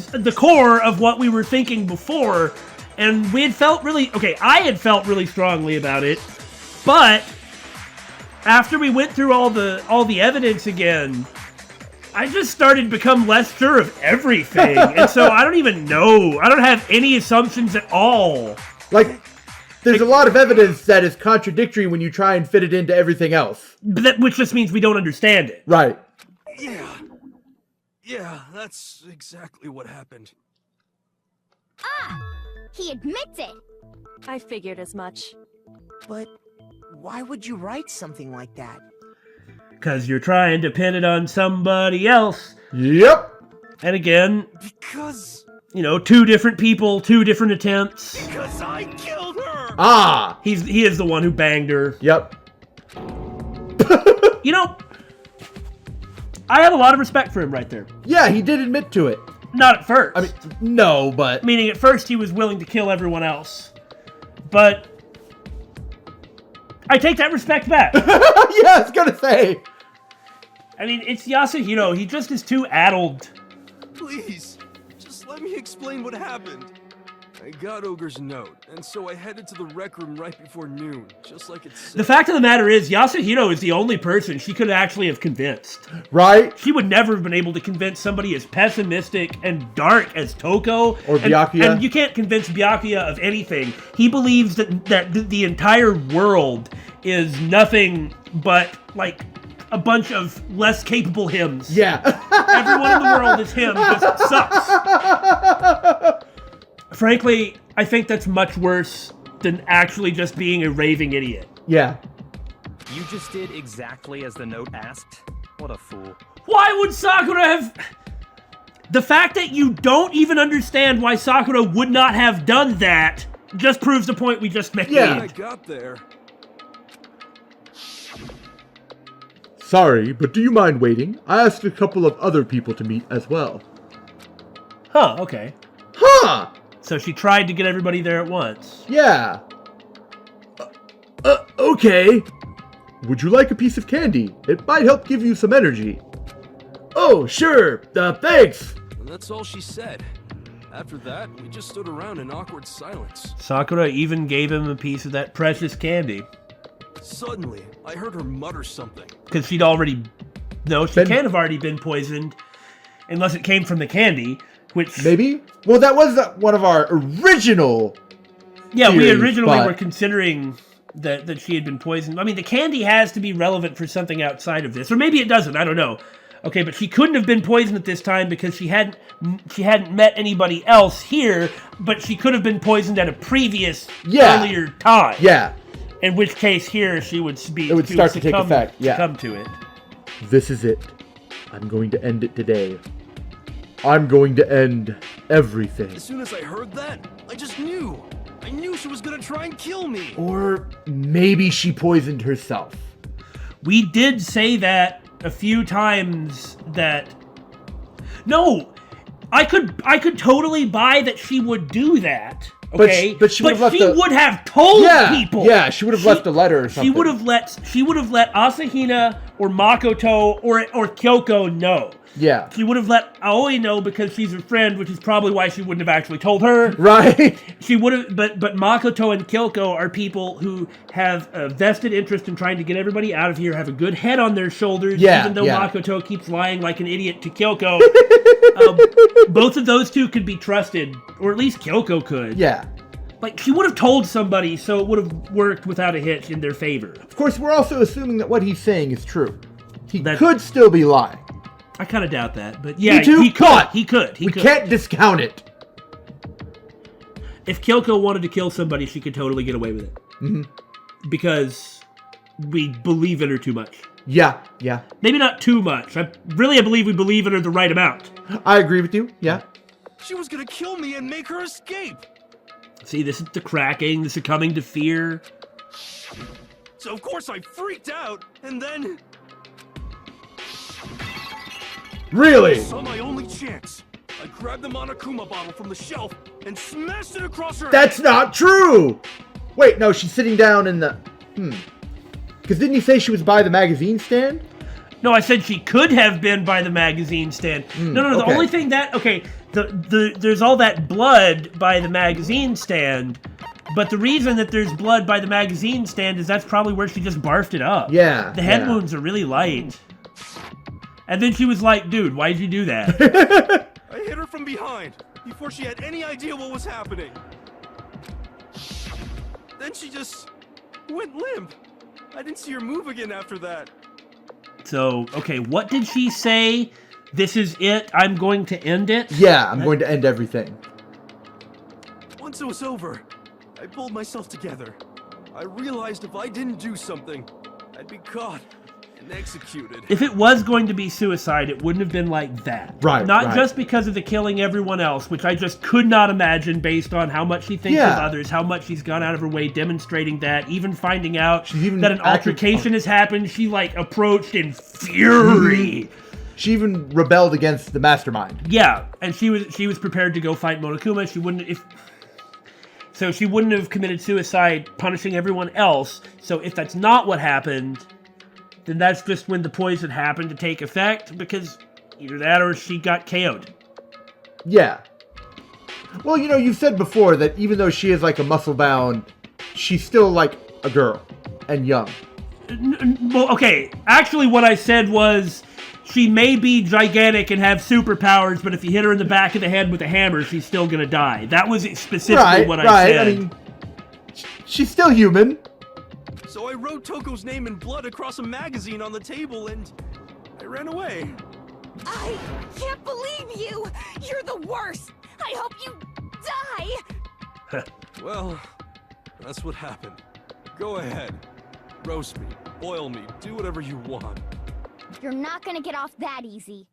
the core of what we were thinking before, and we had felt really, I had felt really strongly about it, but after we went through all the evidence again, I just started to become less sure of everything, and so I don't even know. I don't have any assumptions at all. Like, there's a lot of evidence that is contradictory when you try and fit it into everything else. Which just means we don't understand it. Right. Yeah, that's exactly what happened. He admits it. I figured as much. But why would you write something like that? Because you're trying to pin it on somebody else. Yep. And again, Because two different people, 2 different attempts. I killed her! Ah. He is the one who banged her. Yep. I have a lot of respect for him right there. Yeah, he did admit to it. Not at first. I mean, no, but... Meaning at first he was willing to kill everyone else. But I take that respect back. yeah, I was gonna say. I mean, it's Yasuhiro. He just is too addled. Please, just let me explain what happened. I got Ogre's note, and so I headed to the rec room right before noon, just like it said. The fact of the matter is, Yasuhiro is the only person she could actually have convinced. Right? She would never have been able to convince somebody as pessimistic and dark as Touko. Or Byakuya. And you can't convince Byakuya of anything. He believes that the entire world is nothing but, like, a bunch of less capable hymns. Yeah. Everyone in the world is him, just sucks. Frankly, I think that's much worse than actually just being a raving idiot. Yeah. You just did exactly as the note asked? What a fool. Why would Sakura have... The fact that you don't even understand why Sakura would not have done that just proves the point we just made. Yeah. When I got there, Sorry, but do you mind waiting? I asked a couple of other people to meet as well. Huh, okay. Huh! So she tried to get everybody there at once. Yeah. Okay. Would you like a piece of candy? It might help give you some energy. Oh, sure. Thanks. and that's all she said. After that, we just stood around in awkward silence. Sakura even gave him a piece of that precious candy. Suddenly, I heard her mutter something. Because she'd already... No, she can't have already been poisoned. Unless it came from the candy, which... Maybe? Well, that was one of our original Yeah, we theories, originally but- were considering that she had been poisoned. I mean, the candy has to be relevant for something outside of this. Or maybe it doesn't, I don't know. Okay, but she couldn't have been poisoned at this time because she hadn't met anybody else here, but she could have been poisoned at a previous earlier time. Yeah. In which case here she would be... It would start to take effect, yeah. Come to it. This is it. I'm going to end it today. I'm going to end everything. As soon as I heard that, I just knew. I knew she was gonna try and kill me. Or maybe she poisoned herself. We did say that a few times that... No! I could totally buy that she would do that. Okay, but she would have told people. Yeah, she would have left a letter or something. She would have let Asahina or Makoto or Kyoko know. Yeah. She would have let Aoi know because she's her friend, which is probably why she wouldn't have actually told her. Right. She would have, but Makoto and Kyoko are people who have a vested interest in trying to get everybody out of here, have a good head on their shoulders, even though Makoto keeps lying like an idiot to Kyoko. Both of those two could be trusted, or at least Kyoko could. Yeah. Like, she would have told somebody, so it would have worked without a hitch in their favor. Of course, we're also assuming that what he's saying is true. He could still be lying. I kind of doubt that, but yeah, Me too, he could. He could. We can't discount it. If Kyoko wanted to kill somebody, she could totally get away with it. Mm-hmm. Because we believe in her too much. Yeah. Maybe not too much. I believe we believe in her the right amount. I agree with you, yeah. She was gonna kill me and make her escape. See, this is the cracking, the succumbing to fear. So of course I freaked out, and then... Really? I saw my only chance. I grabbed the Monokuma bottle from the shelf and smashed it across her That's head. not true! Wait, no, she's sitting down in the... Because didn't you say she was by the magazine stand? No, I said she could have been by the magazine stand. No, the only thing that... Okay, there's all that blood by the magazine stand, but the reason that there's blood by the magazine stand is that's probably where she just barfed it up. Yeah. The head wounds are really light. And then she was like, dude, why'd you do that? I hit her from behind, before she had any idea what was happening. Then she just went limp. I didn't see her move again after that. So, okay, what did she say? This is it? I'm going to end it? Yeah, I'm going to end everything. Once it was over, I pulled myself together. I realized if I didn't do something, I'd be caught and executed. If it was going to be suicide, it wouldn't have been like that. Right, Not right. just because of the killing everyone else, which I just could not imagine based on how much she thinks of others, how much she's gone out of her way demonstrating that, even finding out that an altercation has happened, she, like, approached in fury. She even rebelled against the mastermind. Yeah, and she was prepared to go fight Monokuma. She wouldn't have committed suicide punishing everyone else. So if that's not what happened, then that's just when the poison happened to take effect, because either that or she got KO'd. Yeah. Well, you know, you've said before that even though she is like a muscle-bound, she's still like a girl and young. Well, okay, actually what I said was she may be gigantic and have superpowers, but if you hit her in the back of the head with a hammer, she's still gonna die. That was specifically what I said. I mean, she's still human. So I wrote Touko's name in blood across a magazine on the table and I ran away. I can't believe you! You're the worst! I hope you die! Well, that's what happened. Go ahead. Roast me, boil me, do whatever you want. You're not gonna get off that easy.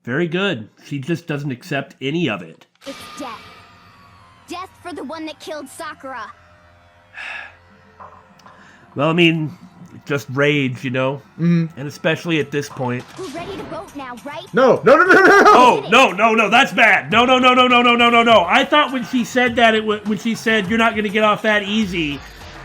Very good. She just doesn't accept any of it. It's death. Death for the one that killed Sakura. Well, I mean, just rage, you know? And especially at this point. We're ready to vote now, right? No. Oh, no, that's bad. No. I thought when she said that, when she said, you're not going to get off that easy,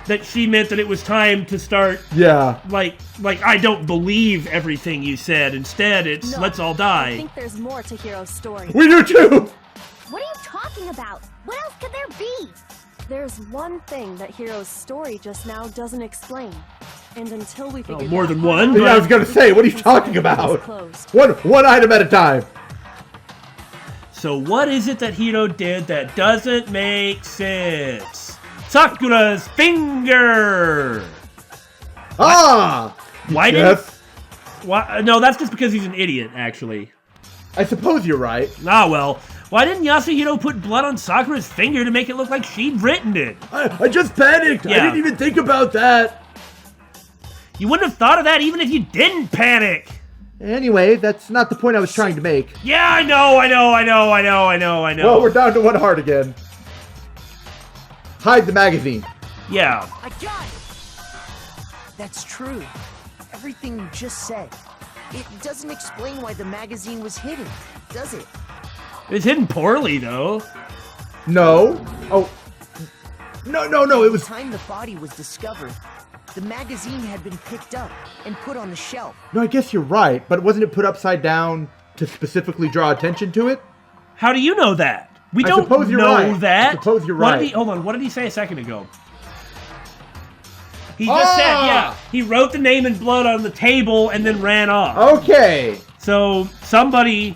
that she meant that it was time to start, like I don't believe everything you said. Instead, it's No, let's all die. I think there's more to Hiro's story. We do too! What are you talking about? What else could there be? There's one thing that Hiro's story just now doesn't explain. And until we figure more that than out, one, Yeah, I was gonna say, what are you talking about? One item at a time. So what is it that Hiro did that doesn't make sense? Sakura's finger! Ah! Why Yes. Why? No, that's just because he's an idiot, actually. I suppose you're right. Ah, well. Why didn't Yasuhiro put blood on Sakura's finger to make it look like she'd written it? I just panicked. Yeah. I didn't even think about that. You wouldn't have thought of that even if you didn't panic. Anyway, that's not the point I was trying to make. Yeah, I know. Well, we're down to one heart again. Hide the magazine. Yeah. I got it! That's true. Everything you just said. It doesn't explain why the magazine was hidden, does it? It's hidden poorly, though. No. Oh. No. It was. By the time the body was discovered, the magazine had been picked up and put on the shelf. No, I guess you're right. But wasn't it put upside down to specifically draw attention to it. How do you know that? We I don't suppose you're know right. that. I suppose you're What right. did hold on, what did he say a second ago? He just said, yeah, he wrote the name in blood on the table and then ran off. Okay. So somebody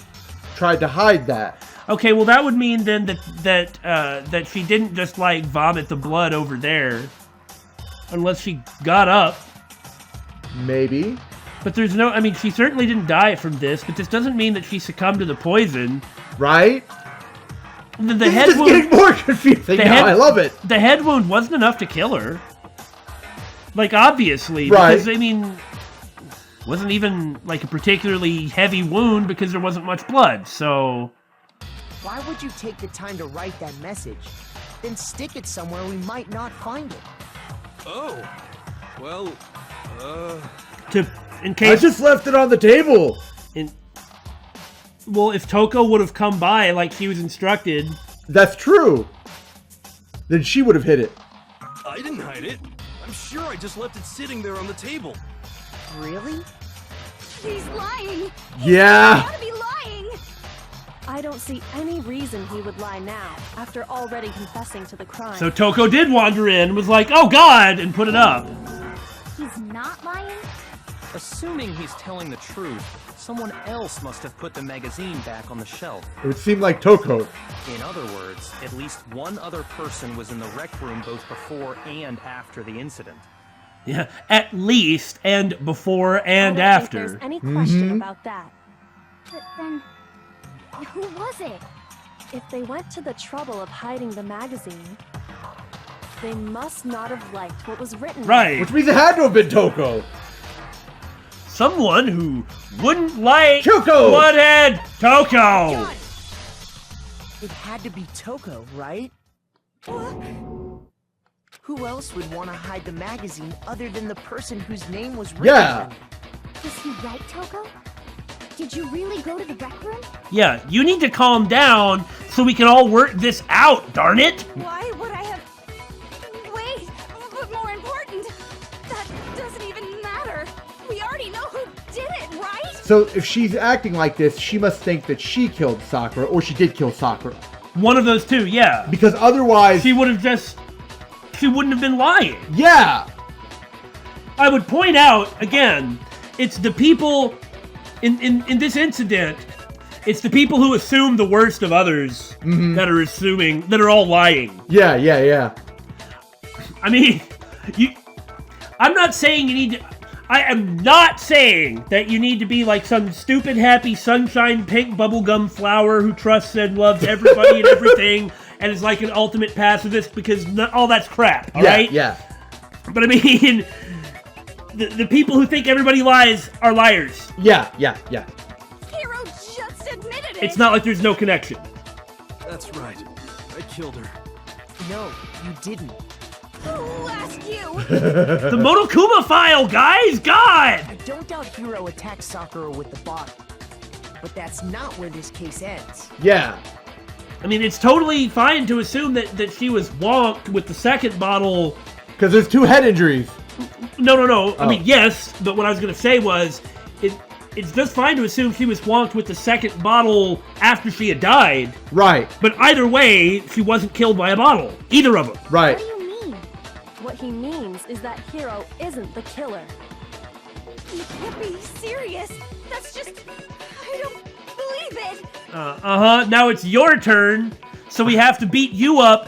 tried to hide that. Okay, well that would mean then that she didn't just like vomit the blood over there, unless she got up. Maybe. But there's no. I mean, she certainly didn't die from this. But this doesn't mean that she succumbed to the poison. Right. The head wound. Getting more confusing now. I love it. The head wound wasn't enough to kill her. Like obviously, right? Because I mean, wasn't even like a particularly heavy wound because there wasn't much blood. So. Why would you take the time to write that message, then stick it somewhere we might not find it? Oh, well, in case I just left it on the table. Well, if Touko would have come by like she was instructed, that's true. Then she would have hit it. I didn't hide it. I'm sure I just left it sitting there on the table. Really? He's lying. Yeah. He's gotta be lying. I don't see any reason he would lie now, after already confessing to the crime. So Touko did wander in, was like, "Oh God," and put it up. He's not lying? Assuming he's telling the truth, someone else must have put the magazine back on the shelf. It would seem like Touko. In other words, at least one other person was in the rec room both before and after the incident. Yeah, at least, and before and I don't after. think there's any question about that. But then, who was it? If they went to the trouble of hiding the magazine, they must not have liked what was written. Right. Which means it had to have been Touko. Someone who wouldn't like Touko. what had Touko. It had to be Touko, right? Who else would want to hide the magazine other than the person whose name was written? Yeah. Was he right, Touko? Did you really go to the rec room? Yeah, you need to calm down so we can all work this out, darn it! Why would I have... Wait, but more important, that doesn't even matter. We already know who did it, right? So if she's acting like this, she must think that she killed Sakura, or she did kill Sakura. One of those two, yeah. Because otherwise... She would have just... She wouldn't have been lying. Yeah! I would point out, again, it's the people... In this incident, it's the people who assume the worst of others that are all lying. Yeah. I mean, I'm not saying you need to... I am not saying that you need to be like some stupid, happy, sunshine, pink bubblegum flower who trusts and loves everybody and everything and is like an ultimate pacifist, because all that's crap, all right? Yeah. But I mean, the people who think everybody lies are liars. Yeah. Hiro just admitted it! It's not like there's no connection. That's right. I killed her. No, you didn't. Who asked you? The Monokuma file, guys! God! I don't doubt Hiro attacked Sakura with the bottle. But that's not where this case ends. Yeah. I mean, it's totally fine to assume that she was wonked with the second bottle. Because there's 2 head injuries. No. Oh. I mean, yes, but what I was going to say was, it's just fine to assume she was wonked with the second bottle after she had died. Right. But either way, she wasn't killed by a bottle. Either of them. Right. What do you mean? What he means is that Hiro isn't the killer. You can't be serious. That's just... I don't believe it. Now it's your turn, so we have to beat you up.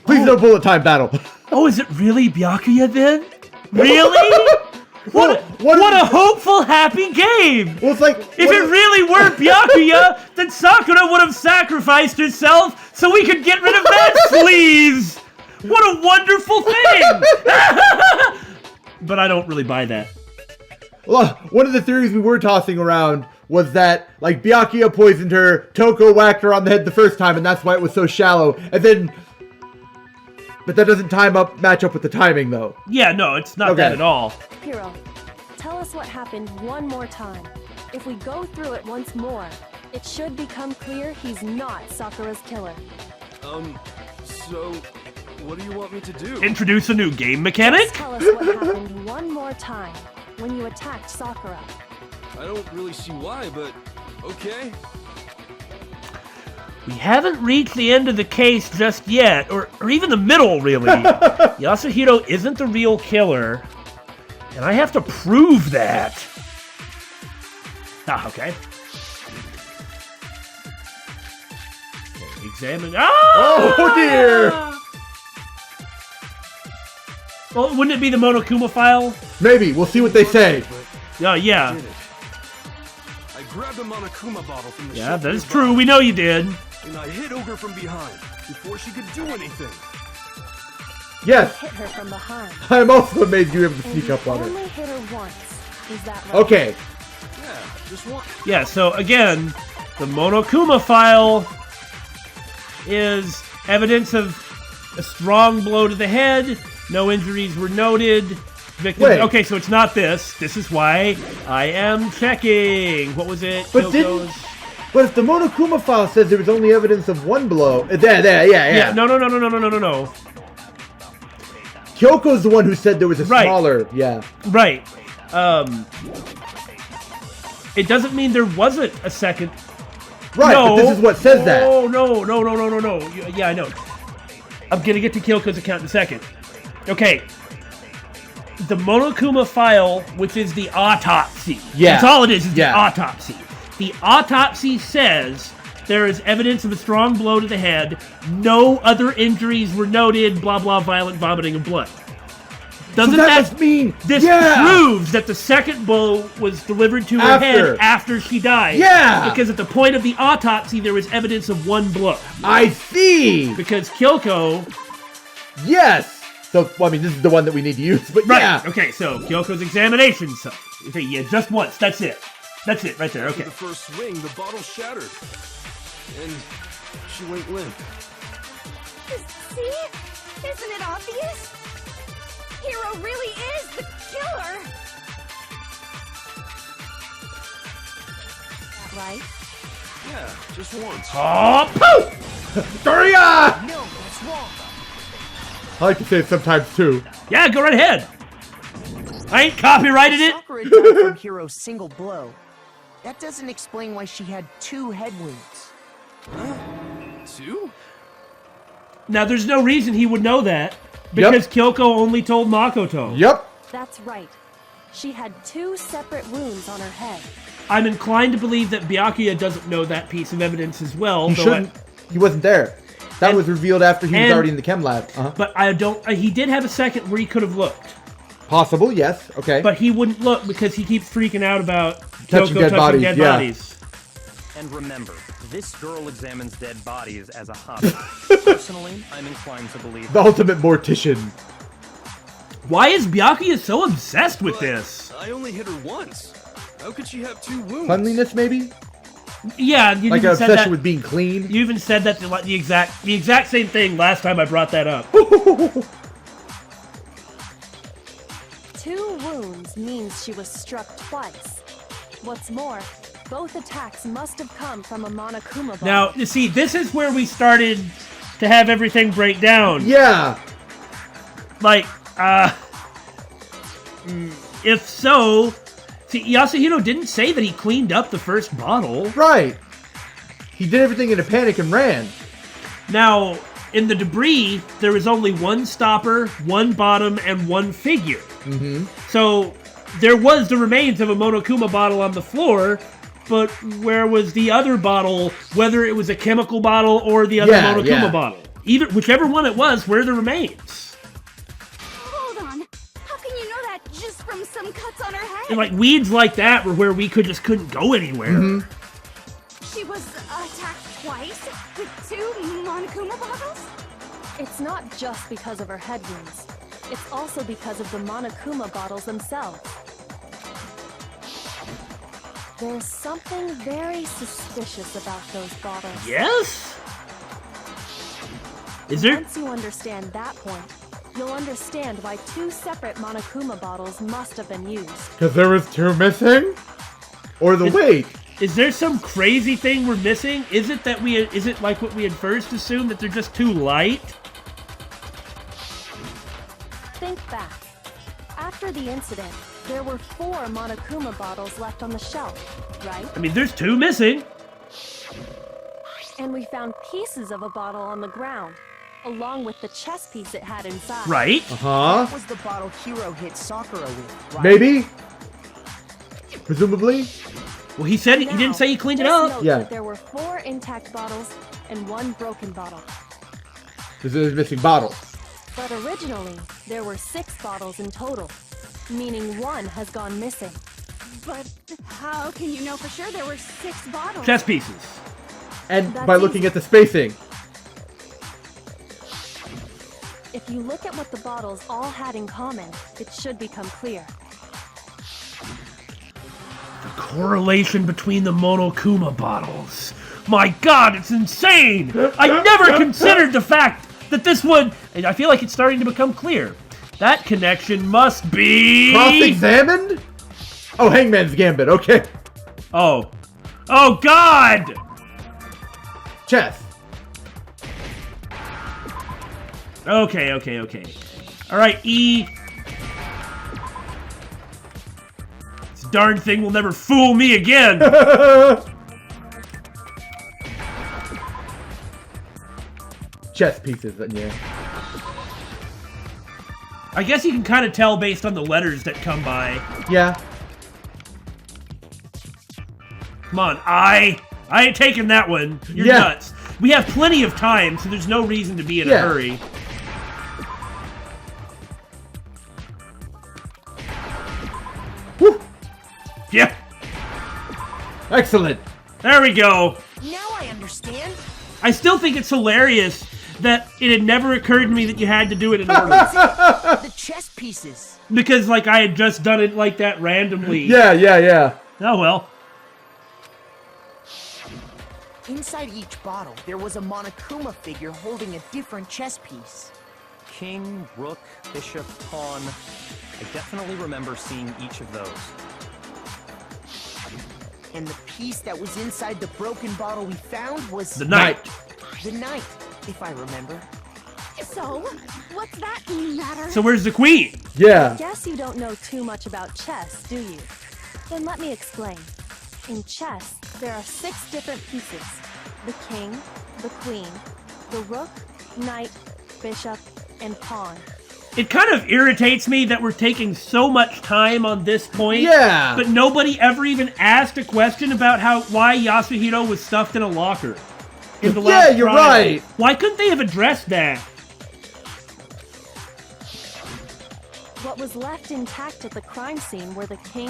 Please no bullet time battle. Oh, is it really Byakuya then? Really? What a hopeful, happy game! Well, it's like... If it really were Byakuya, then Sakura would have sacrificed herself so we could get rid of that sleaze! What a wonderful thing! But I don't really buy that. Well, one of the theories we were tossing around was that, like, Byakuya poisoned her, Touko whacked her on the head the first time, and that's why it was so shallow, and then... But that doesn't match up with the timing, though. Yeah, no, it's not that at all. Hiro, tell us what happened one more time. If we go through it once more, it should become clear he's not Sakura's killer. So, what do you want me to do? Introduce a new game mechanic? Just tell us what happened one more time when you attacked Sakura. I don't really see why, but Okay. We haven't reached the end of the case just yet, or even the middle, really. Yasuhiro isn't the real killer, and I have to prove that. Ah, okay. Examine. Oh dear! Well, wouldn't it be the Monokuma file? Maybe. We'll see what they say. Oh, yeah. I grabbed a Monokuma bottle from the Yeah, shelf that is nearby, true. We know you did. and I hit Ogre from behind before she could do anything. Yes. Hit her from behind. I'm also amazed you were able to And sneak you up on her. only hit her once. Is that right? Okay. Yeah, just one. Yeah, so again, the Monokuma file is evidence of a strong blow to the head. No injuries were noted. Victim. Wait. Okay, so it's not this. This is why I am checking. What was it? But Kyoko's- But if the Monokuma file says there was only evidence of one blow, there, yeah. No. Kyoko's the one who said there was a Right. smaller, yeah. Right. It doesn't mean there wasn't a second. Right, No. but this is what says that. Oh, no. Yeah, I know. I'm going to get to Kyoko's account in a second. Okay. The Monokuma file, which is the autopsy. Yeah. That's all it is the Yeah. autopsy. The autopsy says there is evidence of a strong blow to the head. No other injuries were noted. Blah, blah, violent vomiting of blood. Doesn't So that must mean, this yeah. proves that the second blow was delivered to her head after she died. Yeah. Because at the point of the autopsy, there was evidence of one blow. I see. Because Kyoko... Yes. So, well, I mean, this is the one that we need to use, but Right. yeah. Okay, so Kyoko's examination. So, okay, yeah, just once. That's it. That's it right there. After Okay. the first swing, the bottle shattered. And she went limp. See? Isn't it obvious? Hiro really is the killer! Right? Yeah, just once. Oh, poof! Doria! No, that's wrong. I like to say it sometimes too. Yeah, go right ahead. I ain't copyrighted it. Sakura died from Hiro's single blow. That doesn't explain why she had 2 head wounds. Two? Now, there's no reason he would know that. Because Kyoko only told Makoto. Yep. That's right. She had 2 separate wounds on her head. I'm inclined to believe that Byakuya doesn't know that piece of evidence as well. He though shouldn't. He wasn't there. That And- was revealed after he was and- already in the chem lab. But I don't... he did have a second where he could have looked. Possible, yes. Okay. But he wouldn't look because he keeps freaking out about Touching Kyoko dead touching bodies, dead yeah. bodies. And remember, this girl examines dead bodies as a hobby. Personally, I'm inclined to believe The ultimate mortician. Why is Byakuya so obsessed with this? I only hit her once. How could she have 2 wounds? Cleanliness, maybe? Yeah, you Like an even said obsession that. with being clean? You even said that the exact same thing last time I brought that up. 2 wounds means she was struck twice. What's more, both attacks must have come from a Monokuma ball. Now, you see, this is where we started to have everything break down. Yeah. Like, if so, see, Yasuhiro didn't say that he cleaned up the first bottle. Right. He did everything in a panic and ran. Now, in the debris, there was only 1 stopper, 1 bottom, and 1 figure. Mm-hmm. So, there was the remains of a Monokuma bottle on the floor, but where was the other bottle, whether it was a chemical bottle or the other Monokuma bottle? Whichever one it was, where are the remains? Hold on. How can you know that just from some cuts on her head? And like weeds like that were where we couldn't go anywhere. Mm-hmm. She was attacked twice with 2 Monokuma bottles? It's not just because of her head wounds. It's also because of the Monokuma bottles themselves. There's something very suspicious about those bottles. Yes? Is there? Once you understand that point, you'll understand why 2 separate Monokuma bottles must have been used. Because there was 2 missing? Or the weight? Is there some crazy thing we're missing? Is it like what we had first assumed, that they're just too light? Think back. After the incident, there were 4 Monokuma bottles left on the shelf, right? I mean, there's 2 missing. And we found pieces of a bottle on the ground, along with the chess piece it had inside. Right? Uh-huh. That was the bottle Hiro hit Sakura with, right? Maybe? Presumably? Well, he said he didn't say he cleaned it this up. notes Yeah. that there were 4 intact bottles and 1 broken bottle. There's missing bottles. But originally, there were 6 bottles in total, meaning 1 has gone missing. But how can you know for sure there were 6 bottles? Chess pieces. And That's by looking easy. at the spacing. If you look at what the bottles all had in common, it should become clear. The correlation between the Monokuma bottles. My God, it's insane! I never considered the fact that this would... I feel like it's starting to become clear. That connection must be... Cross-examined? Oh, Hangman's Gambit, okay. Oh. Oh, God! Chess. Okay. Alright, E. This darn thing will never fool me again! Chess pieces, yeah. I guess you can kind of tell based on the letters that come by. Yeah. Come on, I ain't taking that one. You're Yeah. nuts. We have plenty of time, so there's no reason to be in a Yeah. hurry. Woo. Yeah, Excellent. there we go. Now I understand. I still think it's hilarious that it had never occurred to me that you had to do it in order. The chess pieces. Because, like, I had just done it like that randomly. Yeah. Oh, well. Inside each bottle, there was a Monokuma figure holding a different chess piece. King, rook, bishop, pawn. I definitely remember seeing each of those. And the piece that was inside the broken bottle we found was... The knight. The knight, if I remember. So, what's that matter? So where's the queen? Yeah. Guess you don't know too much about chess, do you? Then let me explain. In chess, there are 6 different pieces. The king, the queen, the rook, knight, bishop, and pawn. It kind of irritates me that we're taking so much time on this point. Yeah. But nobody ever even asked a question about why Yasuhiro was stuffed in a locker. In the Yeah, last you're trial. right. Why couldn't they have addressed that? What was left intact at the crime scene were the king,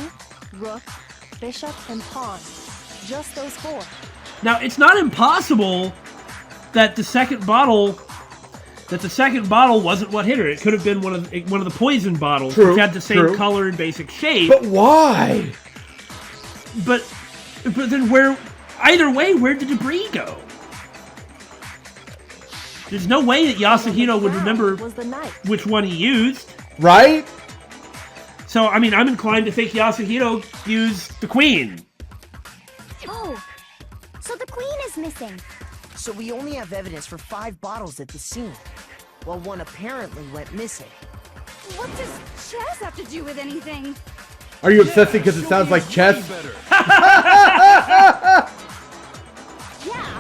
rook, bishop, and pawn. Just those 4. Now, it's not impossible that the second bottle wasn't what hit her. It could have been one of the poison bottles, True, which had the same true. color and basic shape. But why? But then where? Either way, where'd the debris go? There's no way that Yasuhiro would remember Was the knight. which one he used. Right? So, I mean, I'm inclined to think Yasuhiro used the queen. Oh, so the queen is missing. So we only have evidence for 5 bottles at the scene, while one apparently went missing. What does chess have to do with anything? Are you obsessing because it sounds like chess? Yeah.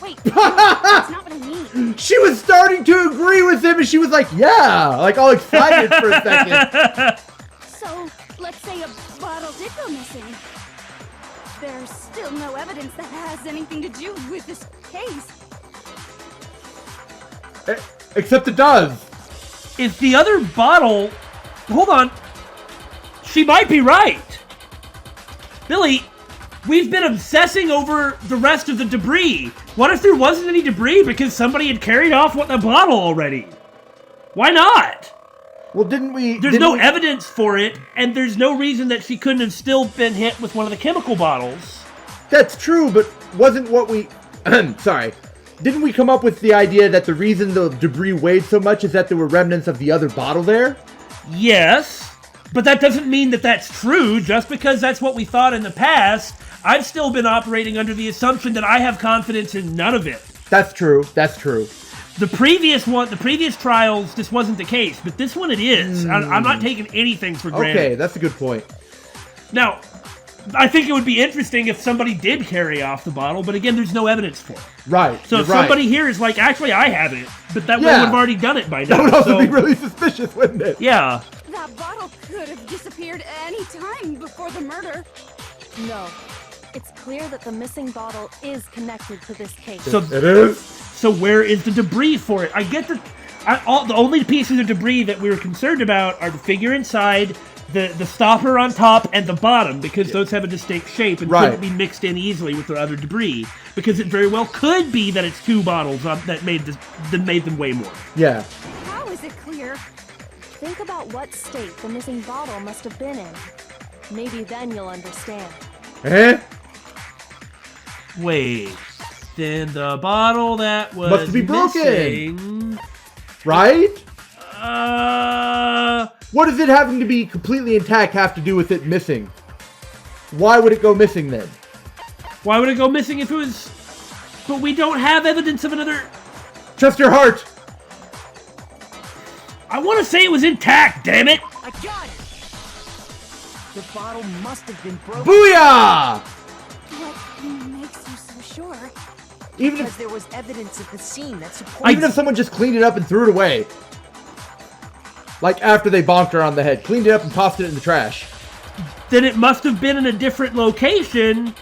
Wait, that's not what I mean. She was starting to agree with him and she was like, yeah, like all excited for a second. So, let's say a bottle did go missing. There's still no evidence that has anything to do with this case. Except it does. If the other bottle... Hold on. She might be right. Billy, we've been obsessing over the rest of the debris. What if there wasn't any debris because somebody had carried off the bottle already? Why not? Well, didn't we... There's no evidence for it, and there's no reason that she couldn't have still been hit with one of the chemical bottles. That's true, but wasn't what we... Sorry. Didn't we come up with the idea that the reason the debris weighed so much is that there were remnants of the other bottle there? Yes, but that doesn't mean that that's true. Just because that's what we thought in the past, I've still been operating under the assumption that I have confidence in none of it. That's true. That's true. The previous trials, this wasn't the case, but this one it is. I'm not taking anything for granted. Okay, that's a good point. Now, I think it would be interesting if somebody did carry off the bottle, but again, there's no evidence for it. Right. So if somebody here is like, actually, I haven't, but that one would have already done it by now. That would also be really suspicious, wouldn't it? Yeah. That bottle could have disappeared any time before the murder. No. It's clear that the missing bottle is connected to this case. So it is? So where is the debris for it? I get that the only pieces of debris that we were concerned about are the figure inside, the stopper on top, and the bottom, because those have a distinct shape and couldn't be mixed in easily with the other debris. Because it very well could be that it's two bottles that made them weigh more. Yeah. How is it clear? Think about what state the missing bottle must have been in. Maybe then you'll understand. Eh? Wait. Then the bottle that was must be broken. missing, right? What does it having to be completely intact have to do with it missing? Why would it go missing then? Why would it go missing if it was... But we don't have evidence of another... Trust your heart! I want to say it was intact, damn it! I got it! The bottle must have been broken. Booyah! What makes you so sure? Even because there was evidence at the scene that supported... Even if someone just cleaned it up and threw it away. Like after they bonked her on the head. Cleaned it up and tossed it in the trash. Then it must have been in a different location.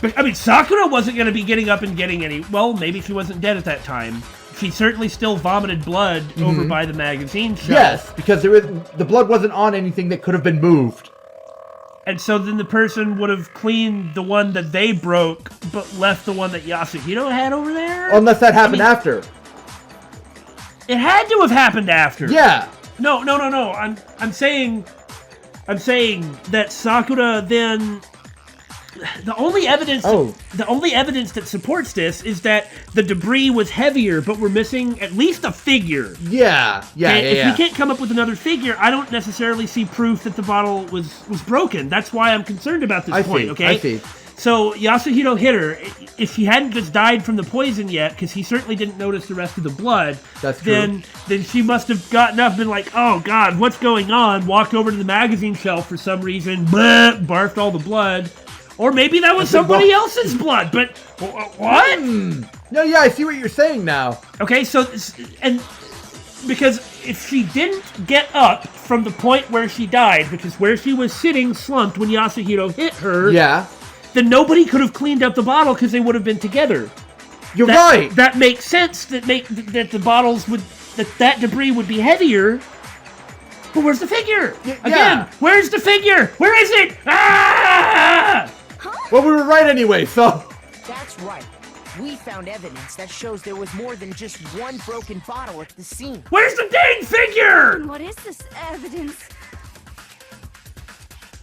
But, I mean, Sakura wasn't going to be getting up and getting any... Well, maybe she wasn't dead at that time. She certainly still vomited blood over by the magazine shelf. Yes, because the blood wasn't on anything that could have been moved. And so then the person would have cleaned the one that they broke, but left the one that Yasuhiro had over there? Unless that happened after. It had to have happened after. Yeah. No. I'm saying that Sakura then... The only evidence that supports this is that the debris was heavier, but we're missing at least a figure. Yeah. If we can't come up with another figure, I don't necessarily see proof that the bottle was broken. That's why I'm concerned about this point. Okay. I see. So Yasuhiro hit her. If he hadn't just died from the poison yet, because he certainly didn't notice the rest of the blood, then she must have gotten up and been like, "Oh God, what's going on?" Walked over to the magazine shelf for some reason, barfed all the blood. Or maybe that was somebody else's blood, but what? No, yeah, I see what you're saying now. Okay, and because if she didn't get up from the point where she died, which is where she was sitting slumped when Yasuhiro hit her, then nobody could have cleaned up the bottle because they would have been together. You're right. That makes sense. That the bottles would that debris would be heavier. But where's the figure? Again, where's the figure? Where is it? Ah! Well, we were right anyway, so... That's right. We found evidence that shows there was more than just one broken bottle at the scene. Where's the dang figure? What is this evidence?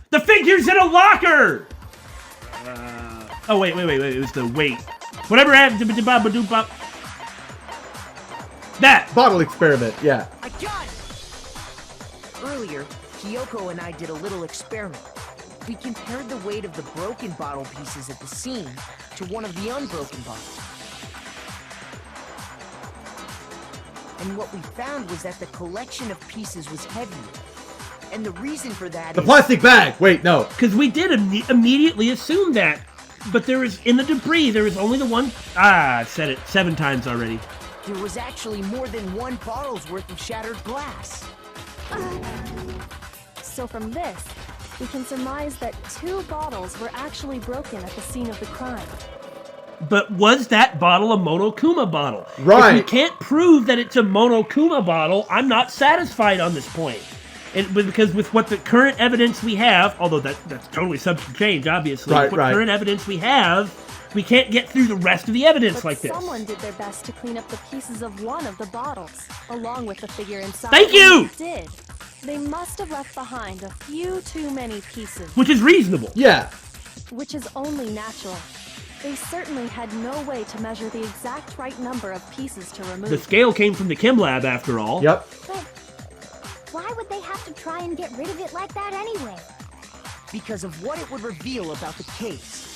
The figure's in a locker! Oh, wait. It was the weight. Whatever happened to... That! Bottle experiment, yeah. I got it! Earlier, Kyoko and I did a little experiment. We compared the weight of the broken bottle pieces at the scene to one of the unbroken bottles. And what we found was that the collection of pieces was heavier. And the reason for that is... The plastic bag! Wait, no. Because we did immediately assume that. But there was, in the debris, there was only the one... I've said it 7 times already. There was actually more than one bottle's worth of shattered glass. So from this, we can surmise that 2 bottles were actually broken at the scene of the crime. But was that bottle a Monokuma bottle? Right. If we can't prove that it's a Monokuma bottle, I'm not satisfied on this point. Because with what the current evidence we have, although that's totally subject to change, obviously. With current evidence we have, we can't get through the rest of the evidence like this. Someone did their best to clean up the pieces of one of the bottles, along with the figure inside. Thank you! They did. They must have left behind a few too many pieces. Which is reasonable. Yeah. Which is only natural. They certainly had no way to measure the exact right number of pieces to remove. The scale came from the chem lab, after all. Yep. But why would they have to try and get rid of it like that anyway? Because of what it would reveal about the case.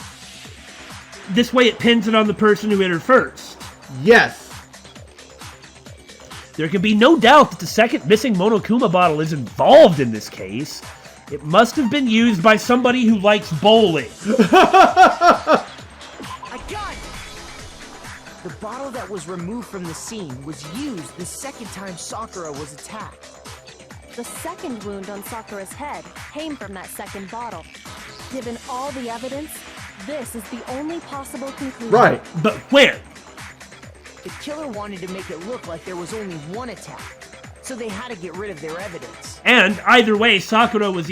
This way it pins it on the person who hit her first. Yes. There can be no doubt that the second missing Monokuma bottle is involved in this case. It must have been used by somebody who likes bowling. I got it! The bottle that was removed from the scene was used the second time Sakura was attacked. The second wound on Sakura's head came from that second bottle. Given all the evidence, this is the only possible conclusion. Right. But where? The killer wanted to make it look like there was only one attack, so they had to get rid of their evidence. And either way, Sakura was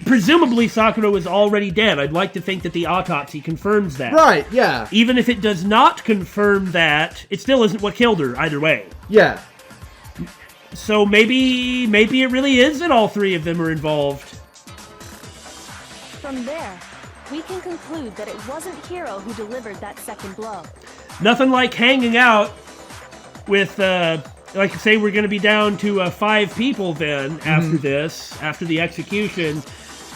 presumably Sakura was already dead. I'd like to think that the autopsy confirms that. Right, yeah. Even if it does not confirm that, it still isn't what killed her, either way. Yeah. So maybe it really is that all three of them are involved. From there, we can conclude that it wasn't Hiro who delivered that second blow. Nothing like hanging out with, like say we're going to be down to 5 people then after this, after the execution.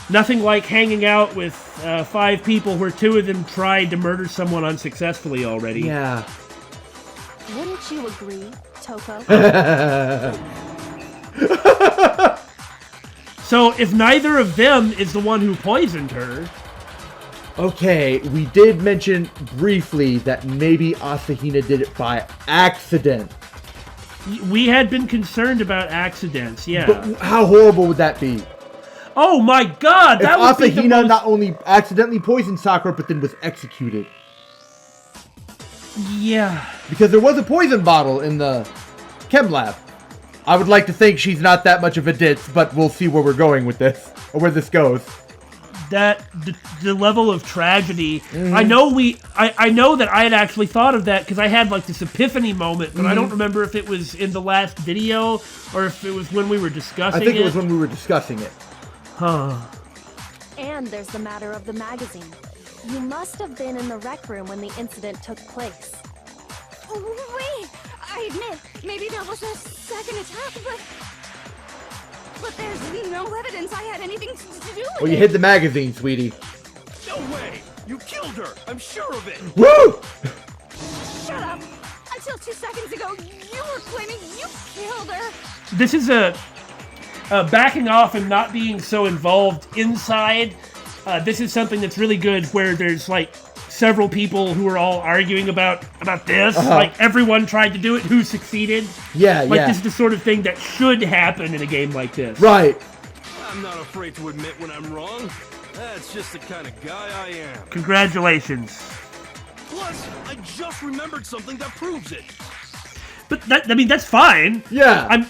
Nothing like hanging out with 5 people where 2 of them tried to murder someone unsuccessfully already. Yeah. Wouldn't you agree, Touko? So if neither of them is the one who poisoned her... Okay, we did mention briefly that maybe Asahina did it by accident. We had been concerned about accidents, yeah. But how horrible would that be? Oh my god, that would be the Asahina most... not only accidentally poisoned Sakura, but then was executed. Yeah. Because there was a poison bottle in the chem lab. I would like to think she's not that much of a ditz, but we'll see where we're going with this, or where this goes. The level of tragedy. I know that I had actually thought of that because I had like this epiphany moment, but I don't remember if it was in the last video or if it was when we were discussing it. I think it was when we were discussing it. Huh. And there's the matter of the magazine. You must have been in the rec room when the incident took place. Wait! I admit, maybe there was a second attack, but there's no evidence I had anything to do with it. Well, you hid the magazine, sweetie. No way! You killed her! I'm sure of it! Woo! Shut up! Until 2 seconds ago, you were claiming you killed her. This is a backing off and not being so involved inside. This is something that's really good where there's like several people who are all arguing about this. Like everyone tried to do it, who succeeded. Yeah, like this is the sort of thing that should happen in a game like this. Right. I'm not afraid to admit when I'm wrong. That's just the kind of guy I am. Congratulations. Plus, I just remembered something that proves it. But that's fine. Yeah.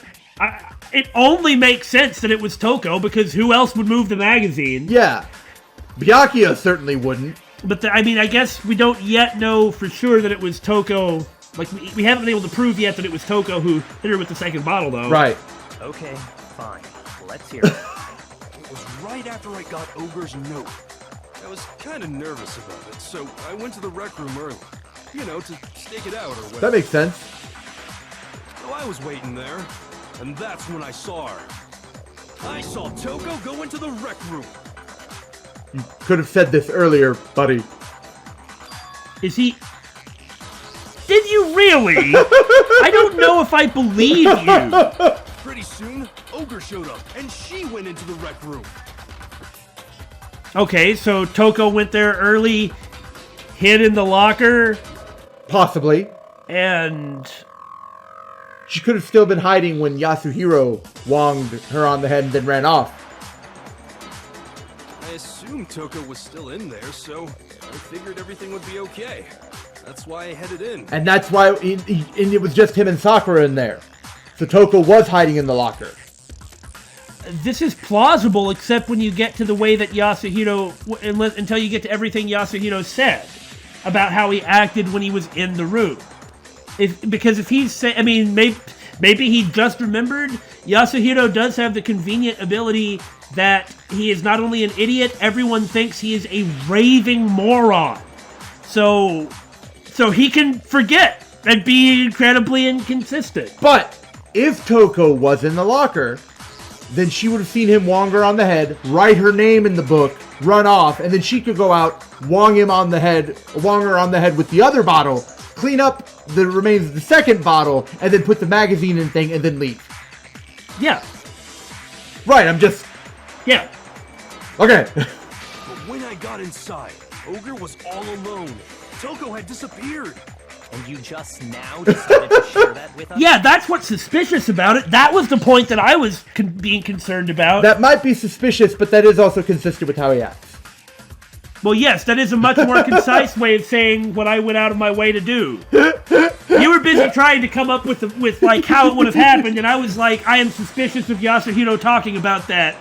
It only makes sense that it was Touko because who else would move the magazine? Yeah. Byakuya certainly wouldn't. But I guess we don't yet know for sure that it was Touko. Like, we haven't been able to prove yet that it was Touko who hit her with the second bottle, though. Right. Okay, fine. Let's hear it. It was right after I got Ogre's note. I was kind of nervous about it, so I went to the rec room early. You know, to stake it out or whatever. That makes sense. So I was waiting there, and that's when I saw her. I saw Touko go into the rec room. You could have said this earlier, buddy. Is he... Did you really? I don't know if I believe you. Pretty soon, Ogre showed up, and she went into the rec room. Okay, so Touko went there early, hid in the locker. Possibly. And... She could have still been hiding when Yasuhiro wonged her on the head and then ran off. I assumed Touko was still in there, so I figured everything would be okay. That's why I headed in. And that's why it was just him and Sakura in there. So Touko was hiding in the locker. This is plausible, except when you get to the way that Yasuhiro... Until you get to everything Yasuhiro said about how he acted when he was in the room. Because if he's saying... I mean, maybe he just remembered. Yasuhiro does have the convenient ability that he is not only an idiot, everyone thinks he is a raving moron. So he can forget and be incredibly inconsistent. But if Touko was in the locker, then she would have seen him wong her on the head, write her name in the book, run off, and then she could go out, wong her on the head with the other bottle, clean up the remains of the second bottle, and then put the magazine in thing, and then leave. Yeah. Right, I'm just... Yeah. Okay. But when I got inside, Ogre was all alone. Touko had disappeared. And you just now decided to share that with us? Yeah, that's what's suspicious about it. That was the point that I was being concerned about. That might be suspicious, but that is also consistent with how he acts. Well, yes, that is a much more concise way of saying what I went out of my way to do. You were busy trying to come up with like how it would have happened, and I was like, I am suspicious of Yasuhiro talking about that.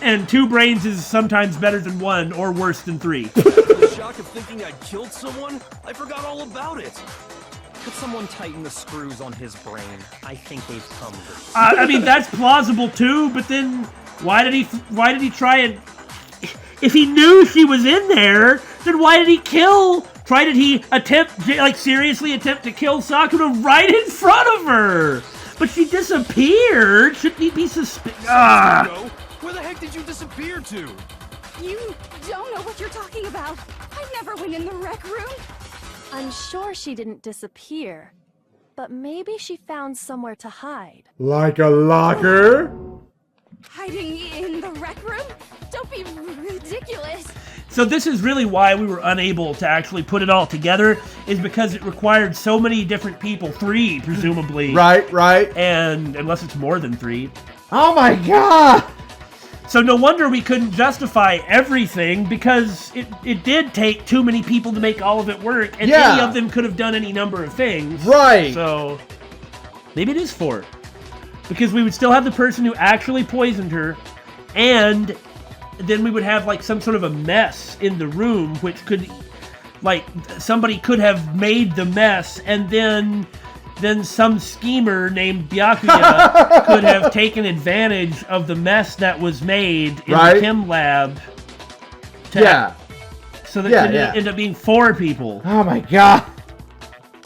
And 2 brains is sometimes better than 1, or worse than 3. The shock of thinking I'd killed someone, I forgot all about it. Could someone tighten the screws on his brain? I think they've come loose. I mean, that's plausible too, but then why did he try and... If he knew she was in there, then why did he did he attempt, like seriously attempt to kill Sakura right in front of her? But she disappeared. Shouldn't he be suspicious? Where the heck did you disappear to? You don't know what you're talking about. I never went in the rec room. I'm sure she didn't disappear, but maybe she found somewhere to hide. Like a locker? Hiding in the rec room? Don't be ridiculous. So this is really why we were unable to actually put it all together, is because it required so many different people, 3 presumably. Right. And unless it's more than 3. Oh my god! So no wonder we couldn't justify everything, because it did take too many people to make all of it work, and any of them could have done any number of things. Right. So maybe it is 4. Because we would still have the person who actually poisoned her, and then we would have like some sort of a mess in the room, which could, like, somebody could have made the mess, and then some schemer named Byakuya could have taken advantage of the mess that was made in the chem lab. So that could end up being 4 people. Oh my god.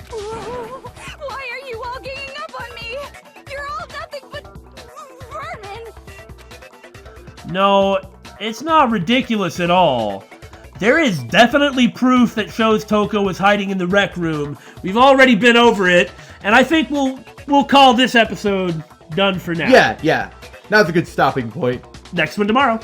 Why are you all ganging up on me? You're all nothing but vermin. No, it's not ridiculous at all. There is definitely proof that shows Touko was hiding in the rec room. We've already been over it, and I think we'll call this episode done for now. Yeah. Now's a good stopping point. Next one tomorrow.